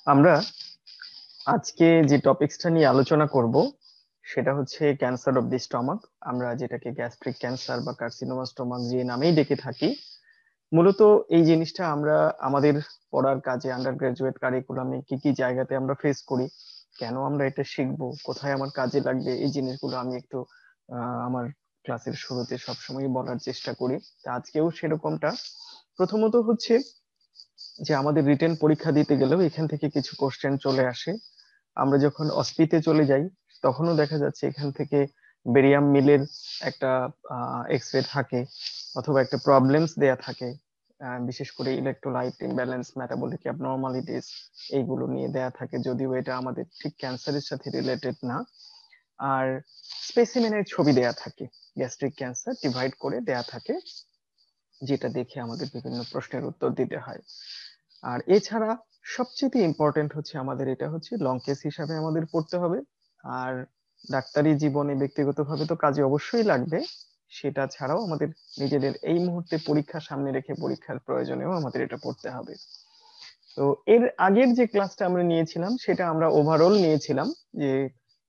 আমরা আজকে যে টপিকসটা নিয়ে আলোচনা করব সেটা হচ্ছে ক্যান্সার অফ দি স্টমাক। আমরা যেটাকে গ্যাস্ট্রিক ক্যান্সার বা কার্সিনোমা স্টমাক যে নামেই ডেকে থাকি। মূলত এই জিনিসটা আমরা আমাদের পড়ার কাজে আন্ডার গ্রাজুয়েট কারিকুলামে কি কি জায়গাতে আমরা ফেস করি, কেন আমরা এটা শিখবো, কোথায় আমার কাজে লাগবে, এই জিনিসগুলো আমি একটু আমার ক্লাসের শুরুতে সবসময় বলার চেষ্টা করি। তা আজকেও সেরকমটা। প্রথমত হচ্ছে যে আমাদের রিটেন পরীক্ষা দিতে গেলেও এখান থেকে কিছু কোশ্চেন চলে আসে। আমরা যখন অস্পিতে চলে যাই তখনও দেখা যাচ্ছে এখান থেকে বেরিয়াম মিলের একটা এক্স রে থাকে, অথবা একটা প্রবলেমস দেয়া থাকে। বিশেষ করে ইলেকট্রোলাইট ইমব্যালেন্স, মেটাবলিক অ্যাবনর্মালিটিস, এইগুলো নিয়ে দেয়া থাকে, যদিও এটা আমাদের ঠিক ক্যান্সারের সাথে রিলেটেড না। আর স্পেসিমেনের ছবি দেয়া থাকে, গ্যাস্ট্রিক ক্যান্সার ডিভাইড করে দেয়া থাকে, যেটা দেখে আমাদের বিভিন্ন প্রশ্নের উত্তর দিতে হয়। আর এছাড়া সবচেয়ে ইম্পর্টেন্ট হচ্ছে আমাদের এটা হচ্ছে লং কেস হিসাবে আমাদের পড়তে হবে। আর ডাক্তারি জীবনে ব্যক্তিগতভাবে তো কাজে অবশ্যই লাগবে, সেটা ছাড়াও আমাদের নিজেদের এই মুহূর্তে পরীক্ষা সামনে রেখে পরীক্ষার প্রয়োজনেও আমাদের এটা পড়তে হবে। তো এর আগের যে ক্লাসটা আমরা নিয়েছিলাম সেটা আমরা ওভারঅল নিয়েছিলাম যে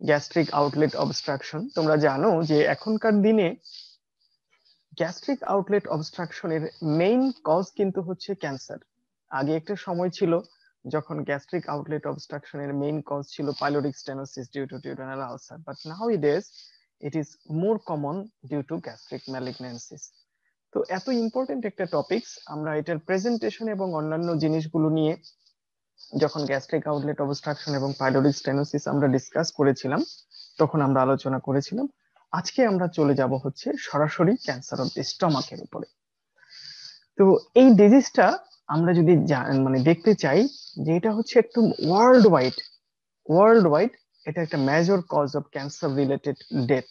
গ্যাস্ট্রিক আউটলেট অবস্ট্রাকশন। তোমরা জানো যে এখনকার দিনে গ্যাস্ট্রিক আউটলেট অবস্ট্রাকশনের মেইন কজ কিন্তু হচ্ছে ক্যান্সার। আগে একটা সময় ছিল যখন গ্যাস্ট্রিক আউটলেট অবস্ট্রাকশনের মেইন কজ ছিল pyloric stenosis due to duodenal ulcer, but nowadays it is more common due to gastric malignancies. তো এত ইম্পর্টেন্ট একটা টপিকস, আমরা এটার প্রেজেন্টেশন এবং অন্যান্য জিনিসগুলো নিয়ে যখন গ্যাস্ট্রিক আউটলেট অবস্ট্রাকশন এবং পাইলোরিক স্টেনোসিস আমরা ডিসকাস করেছিলাম, তখন আমরা আলোচনা করেছিলাম। আজকে আমরা চলে যাব হচ্ছে সরাসরি ক্যান্সার অফ দি স্টমাকের উপরে। তো এই ডিজিজটা আমরা যদি মানে দেখতে চাই যে এটা হচ্ছে একটু ওয়ার্ল্ড ওয়াইড এটা একটা major cause of cancer related death,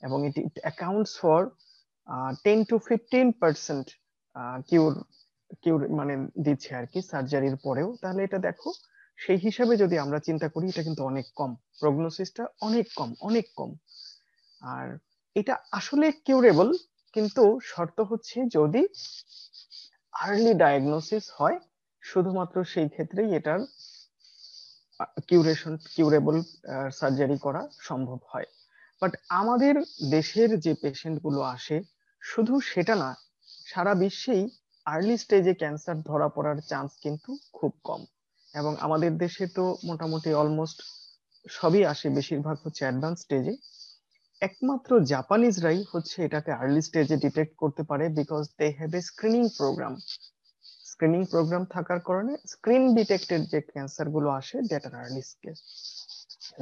এবং এটি accounts for 10 to 15% cure cure মানে দিচ্ছে আর কি সার্জারির পরেও। তাহলে এটা দেখো, সেই হিসাবে যদি আমরা চিন্তা করি এটা কিন্তু অনেক কম, প্রগনোসিসটা অনেক কম, অনেক কম। আর এটা আসলে কিউরেবল, কিন্তু শর্ত হচ্ছে যদি আর্লি ডায়াগনোসিস হয়, শুধুমাত্র সেই ক্ষেত্রেই এটার কিউরেবল সার্জারি করা সম্ভব হয়। বাট আমাদের দেশের যে পেশেন্ট গুলো আসে, শুধু সেটা না, সারা বিশ্বেই আর্লি স্টেজে ক্যান্সার ধরা পড়ার চান্স কিন্তু খুব কম। এবং আমাদের দেশে তো মোটামুটি অলমোস্ট সবই আসে, বেশিরভাগ হচ্ছে অ্যাডভান্স স্টেজে। একমাত্র জাপানিজরাই হচ্ছে এটাকে আর্লি স্টেজে ডিটেক্ট করতে পারে, because they have a screening program থাকার কারণে স্ক্রিন ডিটেক্টেড যে ক্যান্সার গুলো আসে that are early stage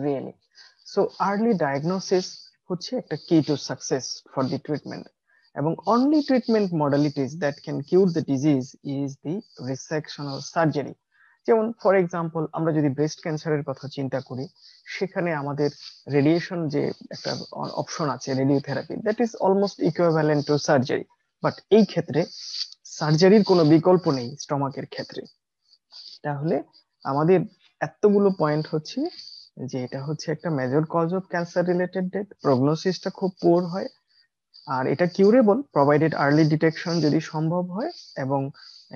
really. So early diagnosis হচ্ছে একটা key to success for the treatment, এবং only treatment modalities that can cure the disease is the resectional surgery. যেমন for example আমরা যদি breast ক্যান্সারের কথা চিন্তা করি, সেখানে আমাদের রেডিয়েশন যে একটা অপশন আছে, radiotherapy, that is almost equivalent to surgery. But এই ক্ষেত্রে সার্জারির কোনো বিকল্প নেই স্টমাকের ক্ষেত্রে। তাহলে আমাদের এতগুলো পয়েন্ট হচ্ছে যে এটা হচ্ছে একটা major cause of cancer related death, প্রগনোসিসটা খুব পুয়ার হয়, আর এটা কিউরেবল প্রোভাইডেড আর্লি ডিটেকশন যদি সম্ভব হয়, এবং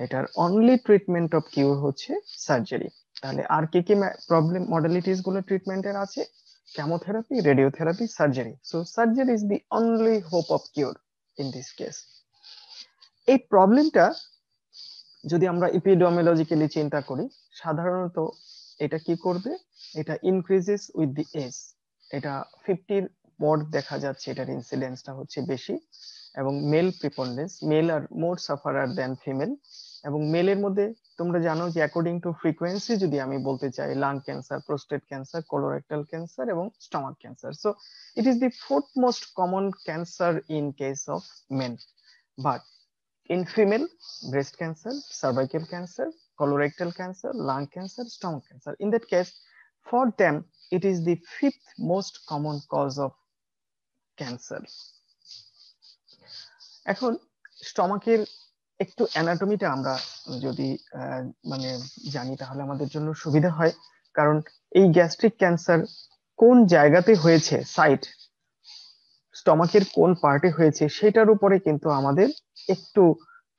এটার অনলি ট্রিটমেন্ট অফ কিউর হচ্ছে সার্জারি। তাহলে আর কি কি প্রবলেম মডালিটিস গুলো ট্রিটমেন্টের আছে? Chemotherapy, radiotherapy, surgery. So surgery is the only hope of cure in this case. এই প্রবলেমটা যদি আমরা ইপিডেমিওলজিক্যালি চিন্তা করি, সাধারণত এটা কি করবে, এটা ইনক্রিজেস উইথ দি এজ। এটা 50-র পর দেখা যাচ্ছে এটার ইনসিডেন্সটা হচ্ছে বেশি, এবং মেল প্রিপন্ডেন্স, মেল আর মোর সাফারার দেন ফিমেল। এবং মেলের মধ্যে তোমরা জানো যে অ্যাকর্ডিং টু ফ্রিকোয়েন্সি যদি আমি বলতে চাই, lung cancer, prostate cancer, colorectal cancer এবং stomach cancer. So it is the fourth most common cancer in case of men. But in female, breast cancer, cervical cancer, colorectal cancer, lung cancer, stomach cancer. In that case, for them, it is the fifth most common cause of cancer. এখন স্টমাকের একটু অ্যানাটমিটা আমরা যদি মানে জানি, তাহলে আমাদের জন্য সুবিধা হয়। কারণ এই গ্যাস্ট্রিক ক্যান্সার কোন জায়গাতে হয়েছে, সাইট স্টমাকের কোন পার্টে হয়েছে, সেটার উপরে কিন্তু আমাদের একটু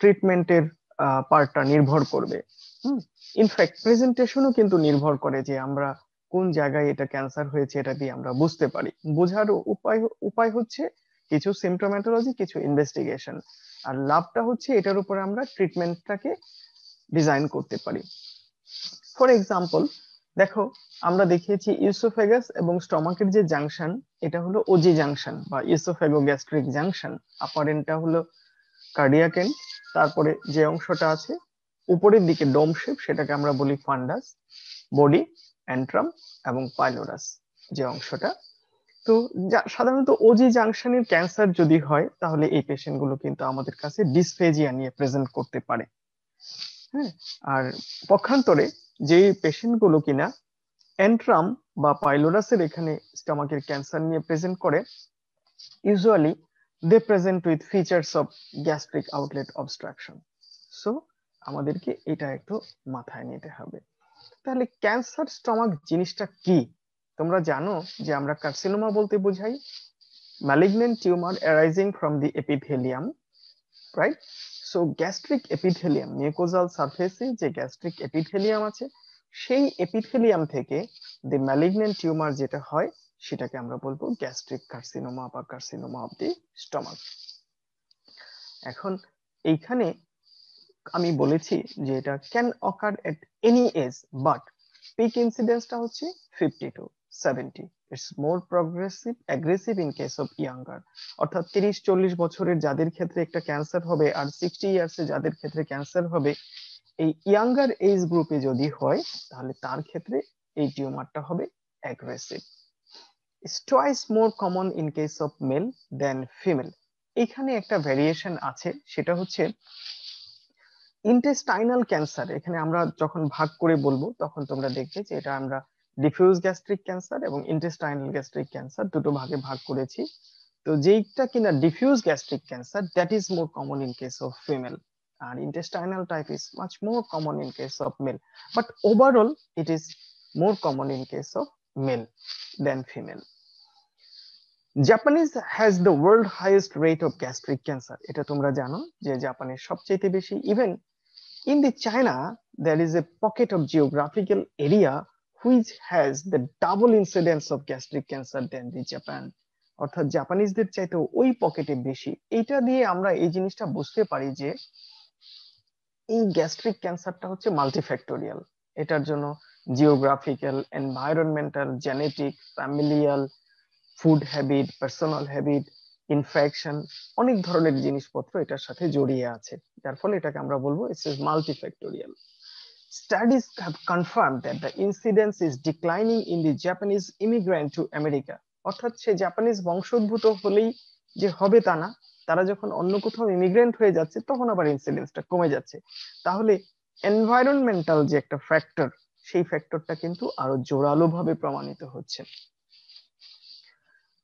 ট্রিটমেন্টের পার্টটা নির্ভর করবে। হুম ইনফ্যাক্ট প্রেজেন্টেশনও কিন্তু নির্ভর করে যে আমরা কোন জায়গায় এটা ক্যান্সার হয়েছে, এটা দিয়ে আমরা বুঝতে পারি। বোঝার উপায় উপায় হচ্ছে কিছু সিমটোম্যাটোলজি, কিছু ইনভেস্টিগেশন, আর লাভটা হচ্ছে এটার উপরে আমরা ট্রিটমেন্টটাকে ডিজাইন করতে পারি। ফর এক্সাম্পল, দেখো আমরা দেখিয়েছি ইউসোফেগাস এবং স্টমাকের যে জাংশন, এটা হলো ওজি জাংশন বা ইউসোফেগো গ্যাস্ট্রিক জাংশন। আপার এন্ডটা হলো কার্ডিয়াক এন্ড, তারপরে যে অংশটা আছে উপরের দিকে ডোম শেপ, সেটাকে আমরা বলি ফান্ডাস, বডি, অ্যান্ট্রাম এবং পাইলোরাস যে অংশটা। তো সাধারণত ওজি জাংশনের ক্যান্সার যদি হয়, তাহলে এই পেশেন্ট গুলো কিন্তু আমাদের কাছে ডিসফেজিয়া নিয়ে প্রেজেন্ট করতে পারে। হ্যাঁ, আর পক্ষান্তরে যে পেশেন্ট গুলো কিনা এন্ট্রাম বা পাইলোরাসের এখানে স্টমাকের ক্যান্সার নিয়ে প্রেজেন্ট করে, usually they present with features of gastric outlet obstruction. So আমাদেরকে এটা একটু মাথায় নিতে হবে। তাহলে ক্যান্সার স্টমাক জিনিসটা কি? তোমরা জানো যে আমরা কার্সিনোমা বলতে বোঝাই malignant tumor arising from the epithelium, right? So gastric epithelium, mucosal surface এ যে গ্যাস্ট্রিক এপিথেলিয়াম আছে, সেই এপিথেলিয়াম থেকে the malignant tumor যেটা হয়, সেটাকে আমরা বলবো গ্যাস্ট্রিক কার্সিনোমা বা কার্সিনোমা অফ দি স্টমাক। এখন এইখানে আমি বলেছি যে এটা can occur at any age, but peak ইনসিডেন্সটা হচ্ছে 50 to 70। It's more progressive aggressive in case of younger, অর্থাৎ 30-40 বছরের যাদের ক্ষেত্রে একটা ক্যান্সার হবে আর 60 ইয়ার্সে যাদের ক্ষেত্রে ক্যান্সার হবে, এই ইয়াঙ্গার এজ গ্রুপে যদি হয় তাহলে তার ক্ষেত্রে এই টিউমারটা হবে aggressive. It's twice more common in case of male than female. এখানে একটা ভ্যারিয়েশন আছে, সেটা হচ্ছে ইন্টেস্টাইনাল ক্যান্সার। এখানে আমরা যখন ভাগ করে বলবো তখন তোমরা দেখবে যে এটা আমরা ডিফিউজ গ্যাস্ট্রিক ক্যান্সার এবং ইন্টেস্টাইনাল গ্যাস্ট্রিক ক্যান্সার দুটো ভাগে ভাগ করেছি। তো যেইটা কিনা diffuse gastric cancer, that is more common in case of female, আর intestinal type is much more common in case of male, but overall it is more common in case of male than female. Japanese has the world highest rate of gastric cancer, এটা তোমরা জানো যে জাপানের সবচেয়ে বেশি। Even in the China there is a pocket of geographical area which has the double incidence of gastric cancer than the Japan, অর্থাৎ জাপানিজদের চাইতে ওই পকেটে বেশি। এটা দিয়ে আমরা এই জিনিসটা বুঝতে পারি যে এই গ্যাস্ট্রিক ক্যান্সারটা হচ্ছে মাল্টিফ্যাক্টোরিয়াল। এটার জন্য geographical, environmental, genetic, familial, food habit, personal habit, infection, অনেক ধরনের জিনিসপত্র এটার সাথে জড়িয়ে আছে, যার ফলে এটাকে আমরা বলবো it's multifactorial. Studies have confirmed that the incidence is declining in the Japanese immigrant to America, অর্থাৎ সে জাপানিজ বংশোদ্ভূত হলেই যে হবে তা না, তারা যখন অন্য কোথাও ইমিগ্রেন্ট হয়ে যাচ্ছে তখন আবার ইনসিডেন্সটা কমে যাচ্ছে। তাহলে এনভায়রনমেন্টাল যে একটা ফ্যাক্টর, সেই ফ্যাক্টরটা কিন্তু আরো জোরালো ভাবে প্রমাণিত হচ্ছে।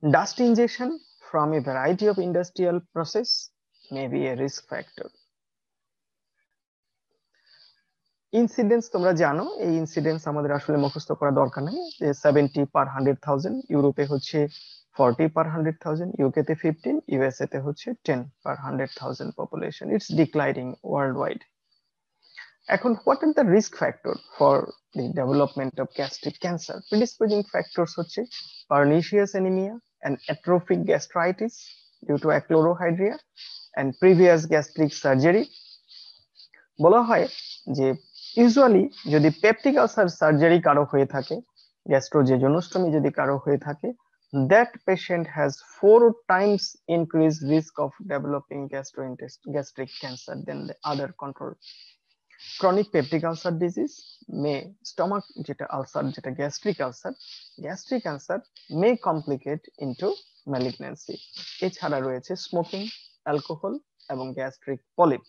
Dust ingestion from a variety of industrial process may be a risk factor. Incidence তোমরা জানো, এই ইনসিডেন্স আমাদের আসলে মুখস্থ করা দরকার নেই, যে 70 per 100,000, ইউরোপে হচ্ছে 40 per 100,000, ইউকে তে 15, ইউএসএ তে হচ্ছে 10 per 100,000 population. It's declining worldwide. এখন what are the risk factor for the development of gastric cancer? Predisposing factors হচ্ছে pernicious anaemia and atrophic gastritis due to achlorohydria and previous gastric surgery। বলা হয় যে usually যদি peptic ulcer surgery কারো হয়ে থাকে, গ্যাস্ট্রোজেজনোস্টমি যদি কারো হয়ে থাকে, that patient has 4 times increased risk of developing gastric cancer than the other control. Chronic peptic ulcer disease may stomach যেটা আলসার, যেটা gastric ulcer may complicate into malignancy। এছাড়া রয়েছে স্মোকিং, অ্যালকোহল এবং গ্যাস্ট্রিক পলিপ।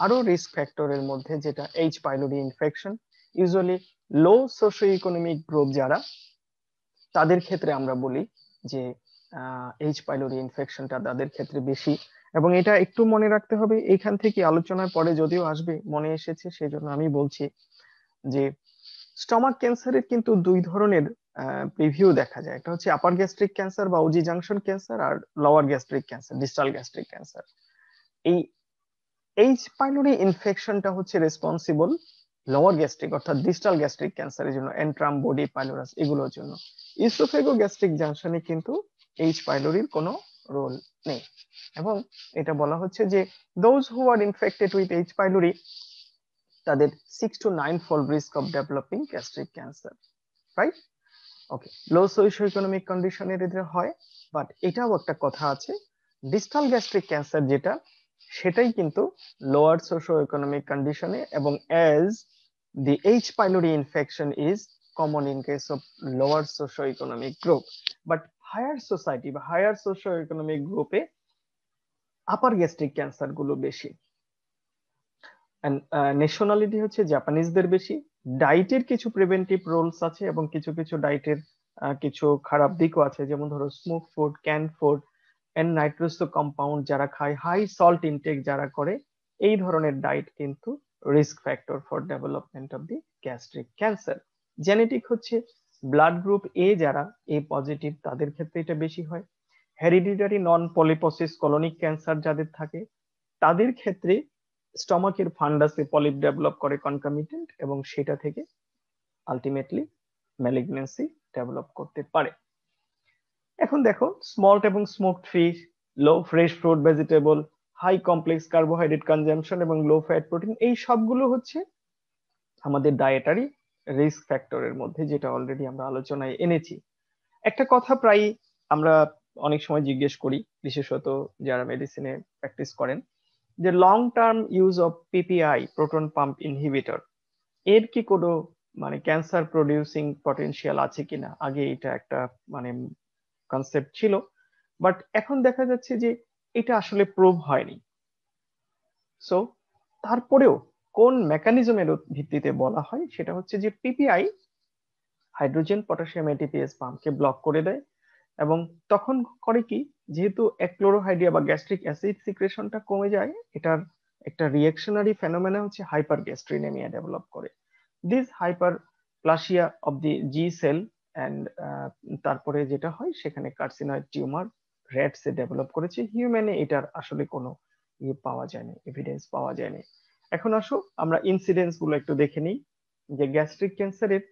আরো risk ফ্যাক্টরের মধ্যে যেটা H pylori infection, usually লো socio economic group যারা, তাদের ক্ষেত্রে আমরা বলি যে এইচ পাইলোরি ইনফেকশনটা তাদের ক্ষেত্রে বেশি। এবং এটা একটু মনে রাখতে হবে, এইখান থেকে আলোচনার পরে যদিও আসবে, মনে এসেছে সেই জন্য আমি বলছি যে স্টমাক ক্যান্সারের কিন্তু দুই ধরনের প্রিভিউ দেখা যায়। একটা হচ্ছে আপার গ্যাস্ট্রিক ক্যান্সার বা ওজি জাংশন ক্যান্সার, আর lower gastric cancer, distal gastric cancer. এই এইচ পাইলোরি ইনফেকশনটা হচ্ছে রেসপন্সিবল লোয়ার গ্যাস্ট্রিক অর্থাৎ ডিস্টাল গ্যাস্ট্রিক ক্যান্সারের জন্য এন্ট্রাম, বডি, পাইলোরাস এগুলোর জন্য। ইসোফেগো গ্যাস্ট্রিক জাংশনে কিন্তু এইচ পাইলোরির কোনো রোল নেই, এবং এটা বলা হচ্ছে যে those who are infected with H pylori তাদের 6 to 9 fold risk of developing gastric cancer, right? Okay, low socio economic কন্ডিশনের এদের হয়, বাট এটাও একটা কথা আছে, ডিস্টাল গ্যাস্ট্রিক ক্যান্সার যেটা, সেটাই কিন্তু লোয়ার সোশিও ইকোনমিক কন্ডিশনে, এবং as the H pylori infection is common in case of lower socio economic group, but higher society বা হায়ার সোশিও ইকোনমিক গ্রুপে আপার গ্যাস্ট্রিক ক্যান্সার গুলো বেশি। ন্যাশনালিটি হচ্ছে জাপানিজদের বেশি। ডায়েটের কিছু প্রিভেন্টিভ রোলস আছে, এবং কিছু কিছু ডায়েটের কিছু খারাপ দিকও আছে, যেমন ধরো smoke food, can food and nitroso compound যারা খায়, হাই সল্ট ইনটেক যারা করে, এই ধরনের ডায়েট কিন্তু risk factor for development of the gastric cancer. Genetic হচ্ছে ব্লাড গ্রুপ এ যারা এ পজিটিভ তাদের ক্ষেত্রে এটা বেশি হয়। হেরিডিটারি নন পলিপোসিস কলোনিক ক্যান্সার যাদের থাকে তাদের ক্ষেত্রে স্টমাকের ফান্ডাসে পলিপ ডেভেলপ করে কনকামিটেন্ট, এবং সেটা থেকে আলটিমেটলি ম্যালিগন্যান্সি ডেভেলপ করতে পারে। এখন দেখো, স্মল্ট এবং smoked fish, low fresh fruit vegetable, high complex carbohydrate consumption এবং লো ফ্যাট প্রোটিন, এই সবগুলো হচ্ছে আমাদের ডায়েটারি রিস্ক ফ্যাক্টরের মধ্যে, যেটা অলরেডি আমরা আলোচনায় এনেছি। একটা কথা প্রায় আমরা অনেক সময় জিজ্ঞেস করি, বিশেষত যারা মেডিসিনে প্র্যাকটিস করেন, যে long term use of PPI, proton pump inhibitor, এর কি কোনো মানে ক্যান্সার প্রডিউসিং পটেনশিয়াল আছে কিনা। আগে এটা একটা মানে কনসেপ্ট ছিল, বাট এখন দেখা যাচ্ছে যে এটা আসলে প্রুভ হয়নি। সো তারপরেও কোন মেকানিজমের ভিত্তিতে বলা হয়, সেটা হচ্ছে যে পিপিআই হাইড্রোজেন পটাশিয়াম এটিপিএস পাম্পকে ব্লক করে দেয়, এবং তখন করে কি, যেহেতু অ্যাক্লোরোহাইড্রিয়া বা গ্যাস্ট্রিক অ্যাসিড সিক্রেশনটা কমে যায়, এটার একটা রিঅ্যাকশনারি ফেনোমেনা হচ্ছে হাইপার গ্যাস্ট্রিনেমিয়া ডেভেলপ করে। This hyperplasia of the G cell and তারপরে যেটা হয় সেখানে কার্সিনয়েড টিউমার র্যাটসে ডেভেলপ করেছে, হিউম্যানে এটার আসলে কোনো ইয়ে পাওয়া যায়নি, এভিডেন্স পাওয়া যায়নি। এখন আসো আমরা ইনসিডেন্স গুলো একটু দেখে নিই, যে গ্যাস্ট্রিক ক্যান্সারের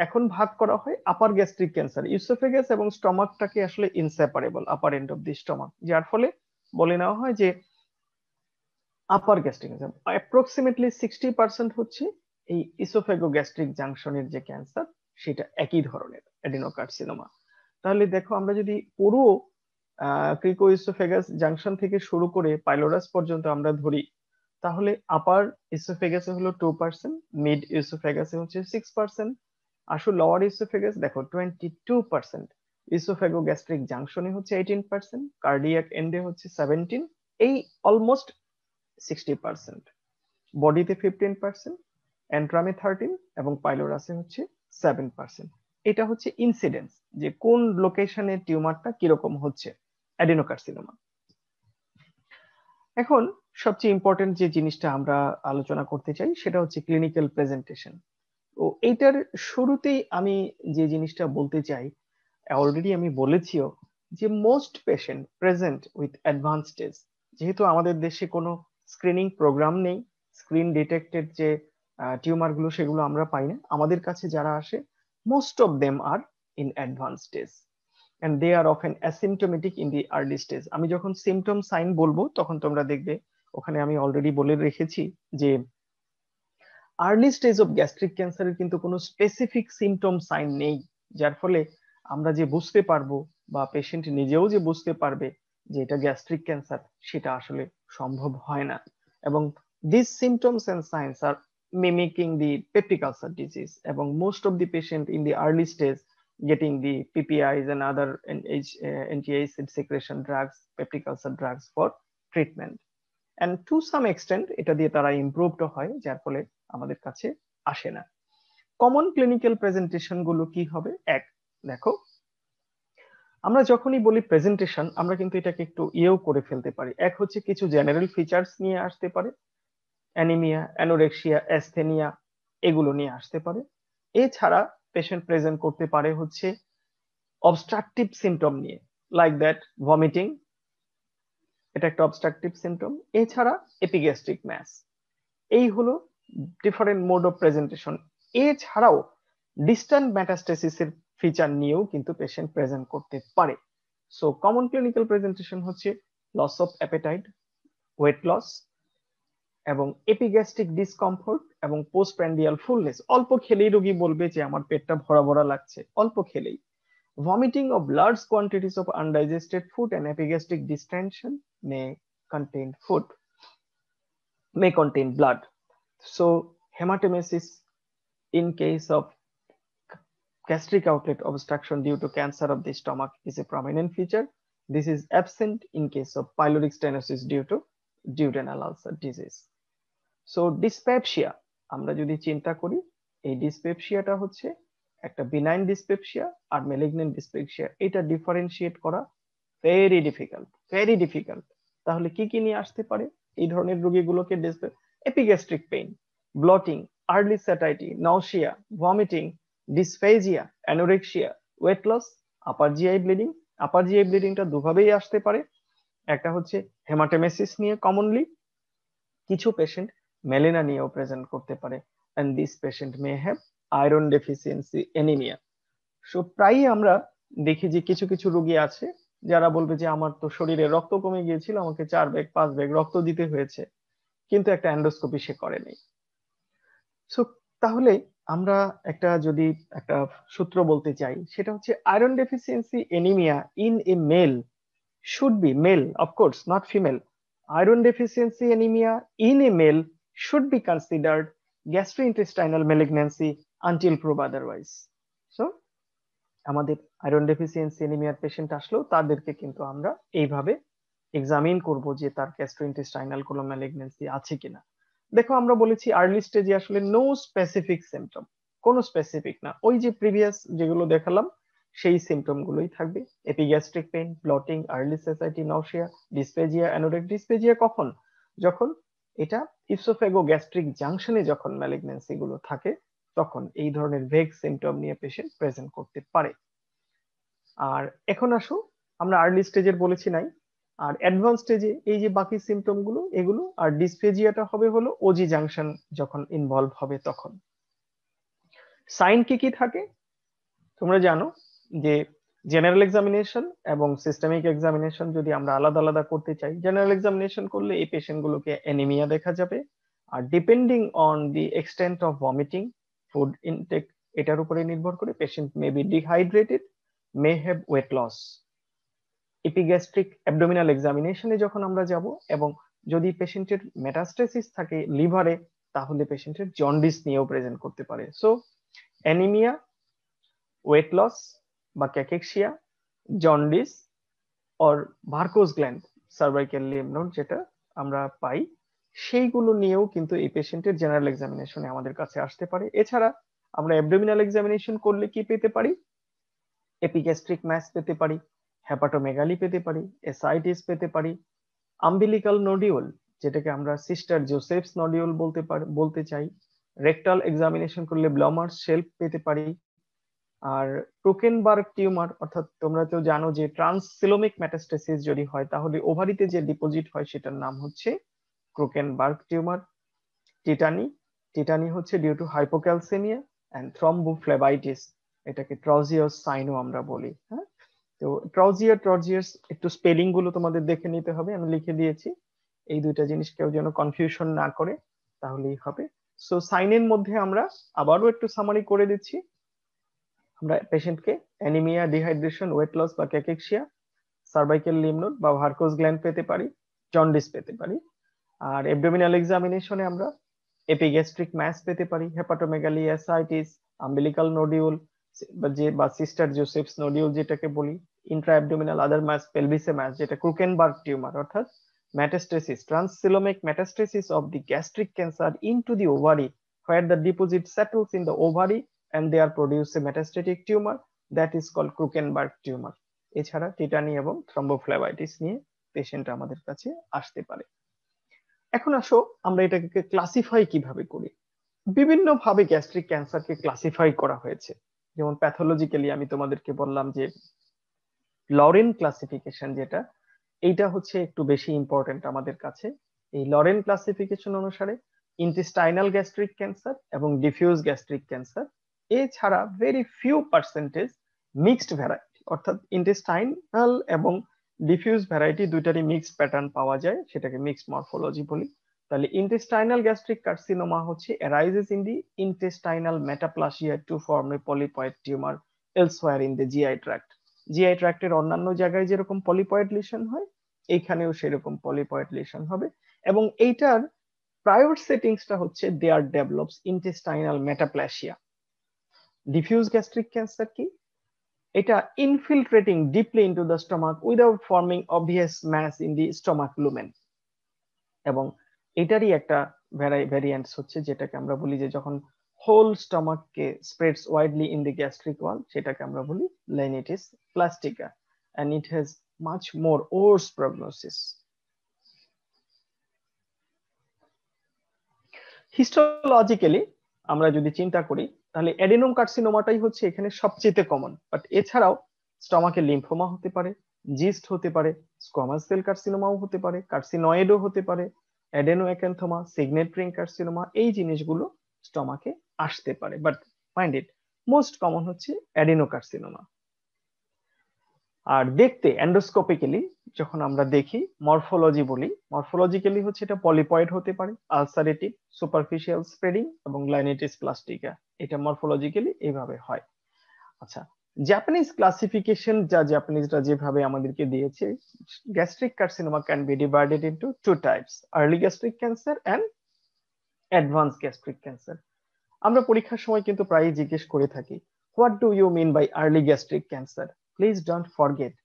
এখন ভাগ করা হয় আপার গ্যাস্ট্রিক ক্যান্সার, ইউসোফেগাস এবং স্টমাকটাকে আসলে inseparable, upper end of the stomach, যার ফলে বলে নেওয়া হয় যে আপার গ্যাস্ট্রিক ক্যান্সার অ্যাপ্রক্সিমেটলি 60% হচ্ছে এই ইসোফেগো গ্যাস্ট্রিক জাংশনের যে ক্যান্সার, সেটা একই ধরনের অ্যাডিনোকার্সিনোমা। তাহলে দেখো, আমরা যদি পুরো ক্রিকো ইসোফেগাস জাংশন থেকে শুরু করে পাইলোরাস পর্যন্ত আমরা ধরি, তাহলে আপার ইসোফেগাসে হলো 2%, মিড ইসোফেগাসে হচ্ছে 6%, আসলে লোয়ার ইসোফেগাস দেখো 22%, ইসোফেগো গ্যাস্ট্রিক জাংশনে হচ্ছে 18%, কার্ডিয়াক এন্ডে হচ্ছে 17, এই অলমোস্ট 60%, বডিতে 15%, এন্ট্রামে 13 এবং পাইলোরাসে হচ্ছে 7%। এটা হচ্ছে ইনসিডেন্স, যে কোন লোকেশনে টিউমারটা কিরকম হচ্ছে অ্যাডিনোকার্সিনোমা। এখন সবচেয়ে ইম্পর্টেন্ট যে জিনিসটা আমরা আলোচনা করতে চাই সেটা হচ্ছে ক্লিনিক্যাল প্রেজেন্টেশন। তো এইটার শুরুতেই আমি যে জিনিসটা বলতে চাই, অলরেডি আমি বলেছিও, যে most patient present with advance stage, যেহেতু আমাদের দেশে কোনো স্ক্রিনিং প্রোগ্রাম নেই, স্ক্রিন ডিটেক্টেড যে টিউমার গুলো সেগুলো আমরা পাই না, আমাদের কাছে যারা আসে most of them are in advance stage and they are often asymptomatic in the early stage. আমি যখন সিমটম সাইন বলবো তখন তোমরা দেখবে ওখানে আমি অলরেডি বলে রেখেছি যে আর্লি স্টেজ অফ গ্যাস্ট্রিক ক্যান্সারের কিন্তু কোনো স্পেসিফিক সিমটম সাইন নেই, যার ফলে আমরা যে বুঝতে পারবো বা পেশেন্ট নিজেও যে বুঝতে পারবে যে এটা গ্যাস্ট্রিক ক্যান্সার, সেটা আসলে সম্ভব হয় না। এবং this symptoms and signs are mimicking the peptic ulcer disease, এবং most of the patient in the early stage getting the PPIs and other anti-acid secretion drugs, peptic ulcer drugs for treatment. And to some extent এটা দিয়ে তারা improved হয়, যার ফলে আমাদের কাছে আসে না। কমন ক্লিনিক্যাল প্রেজেন্টেশন গুলো কি হবে? এক, দেখো, আমরা যখনই বলি প্রেজেন্টেশন, আমরা কিন্তু এটাকে একটু ইয়েও করে ফেলতে পারি। এক হচ্ছে কিছু জেনারেল ফিচার্স নিয়ে আসতে পারে, অ্যানিমিয়া, অ্যানোরেক্সিয়া, অ্যাস্থেনিয়া, এগুলো নিয়ে আসতে পারে। এছাড়া পেশেন্ট প্রেজেন্ট করতে পারে হচ্ছে অবস্ট্রাকটিভ সিমটম নিয়ে, লাইক দ্যাট ভমিটিং, এটা একটা অবস্ট্রাকটিভ সিমটম। এছাড়া এপিগ্যাস্ট্রিক ম্যাস, এই হলো ডিফারেন্ট মোড অফ প্রেজেন্টেশন, এছাড়াও ডিস্টান্ট মেটাস্টেসিসের ফিচার নিয়েও কিন্তু পেশেন্ট প্রেজেন্ট করতে পারে। সো কমন ক্লিনিক্যাল প্রেজেন্টেশন হচ্ছে loss of appetite, weight loss এবং এপিগ্যাস্ট্রিক ডিসকমফোর্ট এবং পোস্টপ্রান্ডিয়াল ফুলনেস। অল্প খেলেই রোগী বলবে যে আমার পেটটা ভরা ভরা লাগছে, অল্প খেলেই। Vomiting of large quantities of undigested food and epigastric distension contain food, may contain blood. So hematemesis in case of gastric outlet obstruction due to cancer of the stomach is a prominent feature. This is absent in case of pyloric stenosis due to duodenal ulcer disease. So dyspepsia, আমরা যদি চিন্তা করি, এই ডিসপেপসিয়াটা হচ্ছে একটা benign dyspepsia আর malignant dyspepsia, এটা ডিফারেন্সিয়েট করা ভেরি ডিফিকাল্ট। তাহলে কি কি নিয়ে আসতে পারে এই ধরনের রোগীগুলোকে? Epigastric pain, bloating, early satiety, nausea, vomiting, dysphagia, anorexia, weight loss, upper GI bleeding. Upper GI ব্লিডিংটা দুভাবেই আসতে পারে, একটা হচ্ছে হেমাটেমেসিস নিয়ে কমনলি, কিছু পেশেন্ট মেলেনা নিয়েও প্রেজেন্ট করতে পারে, and this patient may have iron deficiency anemia. So প্রায়ই আমরা দেখি যে কিছু কিছু রোগী আছে যারা বলবে যে আমার তো শরীরে রক্ত কমে গিয়েছিল, আমাকে 4 ব্যাগ 5 ব্যাগ রক্ত দিতে হয়েছে, কিন্তু একটা এন্ডোস্কোপি সে করেনি। সো তাহলে আমরা যদি একটা সূত্র বলতে চাই, সেটা হচ্ছে iron deficiency anaemia in a male should be male, of course, not female. Iron deficiency anemia in a male should be considered gastrointestinal malignancy until proved otherwise. So, আমাদের আয়রন ডেফিসিয়েন্সি এনিমিয়ার পেশেন্ট আসলেও তাদেরকে কিন্তু আমরা এইভাবে examine করব যে তার gastrointestinal কোনো ম্যালিগন্যান্সি আছে কিনা। দেখো আমরা বলেছি আর্লি স্টেজে আসলে নো স্পেসিফিক সিমটম, কোনো স্পেসিফিক না, ওই যে প্রিভিয়াস যেগুলো দেখালাম সেই সিমটম গুলোই থাকবে। Epigastric pain, bloating, early satiety, nausea, dysphagia, anorexia. Dysphagia কখন? যখন এটা ইসোফেগো গ্যাস্ট্রিক জাংশনে যখন ম্যালিগন্যান্সি গুলো থাকে, তখন এই ধরনের ভেগ সিমটম নিয়ে পেশেন্ট প্রেজেন্ট করতে পারে। আর এখন আসো, আমরা আর্লি স্টেজের বলেছি নাই, আর অ্যাডভান্স স্টেজে এই যে বাকি সিমটম গুলো এগুলো, আর ডিসফেজিয়াটা হবে হলো ওজি জাংশন যখন ইনভলভ হবে তখন। সাইন কি কি থাকে তোমরা জানো যে জেনারেল এক্সামিনেশন এবং সিস্টেমিক এক্সামিনেশন যদি আমরা আলাদা আলাদা করতে চাই, জেনারেল এক্সামিনেশন করলে এই পেশেন্ট গুলোকে অ্যানিমিয়া দেখা যাবে, আর depending on the extent of vomiting, food intake, এটার উপরে নির্ভর করে patient may be dehydrated, may have weight loss. Epigastric abdominal এক্সামিনেশনে যখন আমরা যাব এবং যদি পেশেন্টের মেটাস্টেসিস থাকে লিভারে, তাহলে পেশেন্টের জন্ডিস নিয়েও প্রেজেন্ট করতে পারে। সো অ্যানিমিয়া, ওয়েট লস বা cachexia, jaundice or Virchow's gland, cervical lymph node যেটা আমরা পাই, সেইগুলো নিয়েও কিন্তু এই পেশেন্টের জেনারেল এক্সামিনেশনে আমাদের কাছে আসতে পারে। এছাড়া আমরা অ্যাবডোমিনাল এক্সামিনেশন করলে কি পেতে পারি? এপিগ্যাস্ট্রিক ম্যাস পেতে পারি, হেপাটোমেগালি পেতে পারি, এসাইটিস পেতে পারি, আম্বিলিকাল নোডিউল যেটাকে আমরা সিস্টার জোসেফস নোডিউল বলতে চাই। রেকটাল এক্সামিনেশন করলে ব্লমার্স শেল্প পেতে পারি। আর ক্রুকেনবার্গ টিউমার, অর্থাৎ তোমরা তো জানো যে ট্রান্সসিলোমিক মেটাস্টেসিস যদি হয় তাহলে ওভারিতে যে ডিপোজিট হয় সেটার নাম হচ্ছে ক্রুকেনবার্গ টিউমার। টিটানি, টিটানি হচ্ছে due to hypocalcaemia and thrombophlebitis, এটাকে ট্রাউজিয়াস সাইনও আমরা বলি। হ্যাঁ, তো ট্রাউজিয়াস একটু স্পেলিং গুলো তোমাদের দেখে নিতে হবে, আমি লিখে দিয়েছি, এই দুইটা জিনিস কেউ যেন কনফিউশন না করে, তাহলেই হবে। সো সাইনের মধ্যে আমরা আবারও একটু সামারি করে দিচ্ছি। আমরা পেশেন্টকে অ্যানিমিয়া, ডিহাইড্রেশন, ওয়েট লস বা ক্যাকেক্সিয়া, সার্ভাইকাল লিম্ফ নোড বা ভার্কোজ গ্ল্যান্ড পেতে পারি, জন্ডিস পেতে পারি। আর অ্যাবডোমিনাল এক্সামিনেশনে আমরা এপিগ্যাস্ট্রিক ম্যাস পেতে পারি, হেপাটোমেগালি, অ্যাসাইটিস, আম্বিলিকাল নোডিউল বা সিস্টার জোসেফস নোডিউল যেটাকে বলি, ইন্ট্রা অ্যাবডোমিনাল আদার ম্যাস, পেলভিসে ম্যাস যেটা ক্রুকেনবার্গ টিউমার, অর্থাৎ metastasis, transcelomic metastasis of the gastric cancer into the ovary, where the deposit settles in the ovary and they are produce a metastatic tumor that is called Krukenberg tumor. এছাড়া tetany এবং thrombophlebitis নিয়ে patient আমাদের কাছে আসতে পারে। এখন আসো আমরা এটাকে ক্লাসিফাই কিভাবে করি। বিভিন্ন ভাবে গ্যাস্ট্রিক ক্যান্সারকে ক্লাসিফাই করা হয়েছে। যেমন প্যাথোলজিক্যালি আমি তোমাদেরকে বললাম যে লরেন ক্লাসিফিকেশন, যেটা এইটা হচ্ছে একটু বেশি ইম্পর্টেন্ট আমাদের কাছে। এই লরেন ক্লাসিফিকেশন অনুসারে ইন্টেস্টাইনাল গ্যাস্ট্রিক ক্যান্সার এবং ডিফিউজ গ্যাস্ট্রিক ক্যান্সার। এছাড়া very few percentage mixed variety, অর্থাৎ ইন্টেস্টাইনাল এবং ডিফিউজ ভ্যারাইটি দুইটারই মিক্সড প্যাটার্ন পাওয়া যায়, সেটাকে মিক্সড মরফোলজি বলি। তাহলে ইন্টেস্টাইনাল গ্যাস্ট্রিক কার্সিনোমা হচ্ছে arises in the intestinal metaplasia to form a polypoid tumour elsewhere in the GI tract. GI ট্র্যাক্টের অন্যান্য জায়গায় যেরকম পলিপয়েড লিশন হয়, এইখানেও সেরকম পলিপয়েড লিশন হবে। এবং এইটার প্রায়র সেটিংসটা হচ্ছে there develops intestinal metaplasia. Diffuse gastric cancer কি? এটা infiltrating deeply into the stomach without forming obvious mass in the stomach lumen. এবং এটারই একটা ভ্যারিয়েন্টস হচ্ছে যেটাকে আমরা বলি যে যখন হোল স্টমাককে spreads widely in the gastric wall, সেটাকে আমরা বলি linitis plastica, and it has much more worse prognosis. Histologically আমরা যদি চিন্তা করি তাহলে অ্যাডেনোম কার্সিনোমাটাই হচ্ছে এখানে সবচেয়ে কমন, বাট এছাড়াও স্টমাকে লিম্ফোমা হতে পারে, জিস্ট হতে পারে, স্কোয়ামাস সেল কার্সিনোমাও হতে পারে, কার্সিনয়েডও হতে পারে, অ্যাডেনোঅ্যাক্যান্থোমা, সিগনেট রিং কার্সিনোমা, এই জিনিসগুলো স্টমাকে আসতে পারে। But mind it, most common হচ্ছে অ্যাডেনোকার্সিনোমা। আর দেখতে এন্ডোস্কোপিক্যালি যখন আমরা দেখি, মরফোলজি বলি, মরফোলজিক্যালি হচ্ছে এটা পলিপয়েড হতে পারে, আলসারেটিভ, সুপারফিশিয়াল স্প্রেডিং এবং লাইনেটিস প্লাস্টিকা। এটা মরফোলজিক্যালি এইভাবে হয়। আচ্ছা, জাপানিজ ক্লাসিফিকেশন যা জাপানিজরা যেভাবে আমাদেরকে দিয়েছে, gastric carcinoma can be divided into two types, early gastric cancer and advance gastric cancer. আমরা পরীক্ষার সময় কিন্তু প্রায়ই জিজ্ঞেস করে থাকি, what do you mean by early gastric cancer? Please don't forget,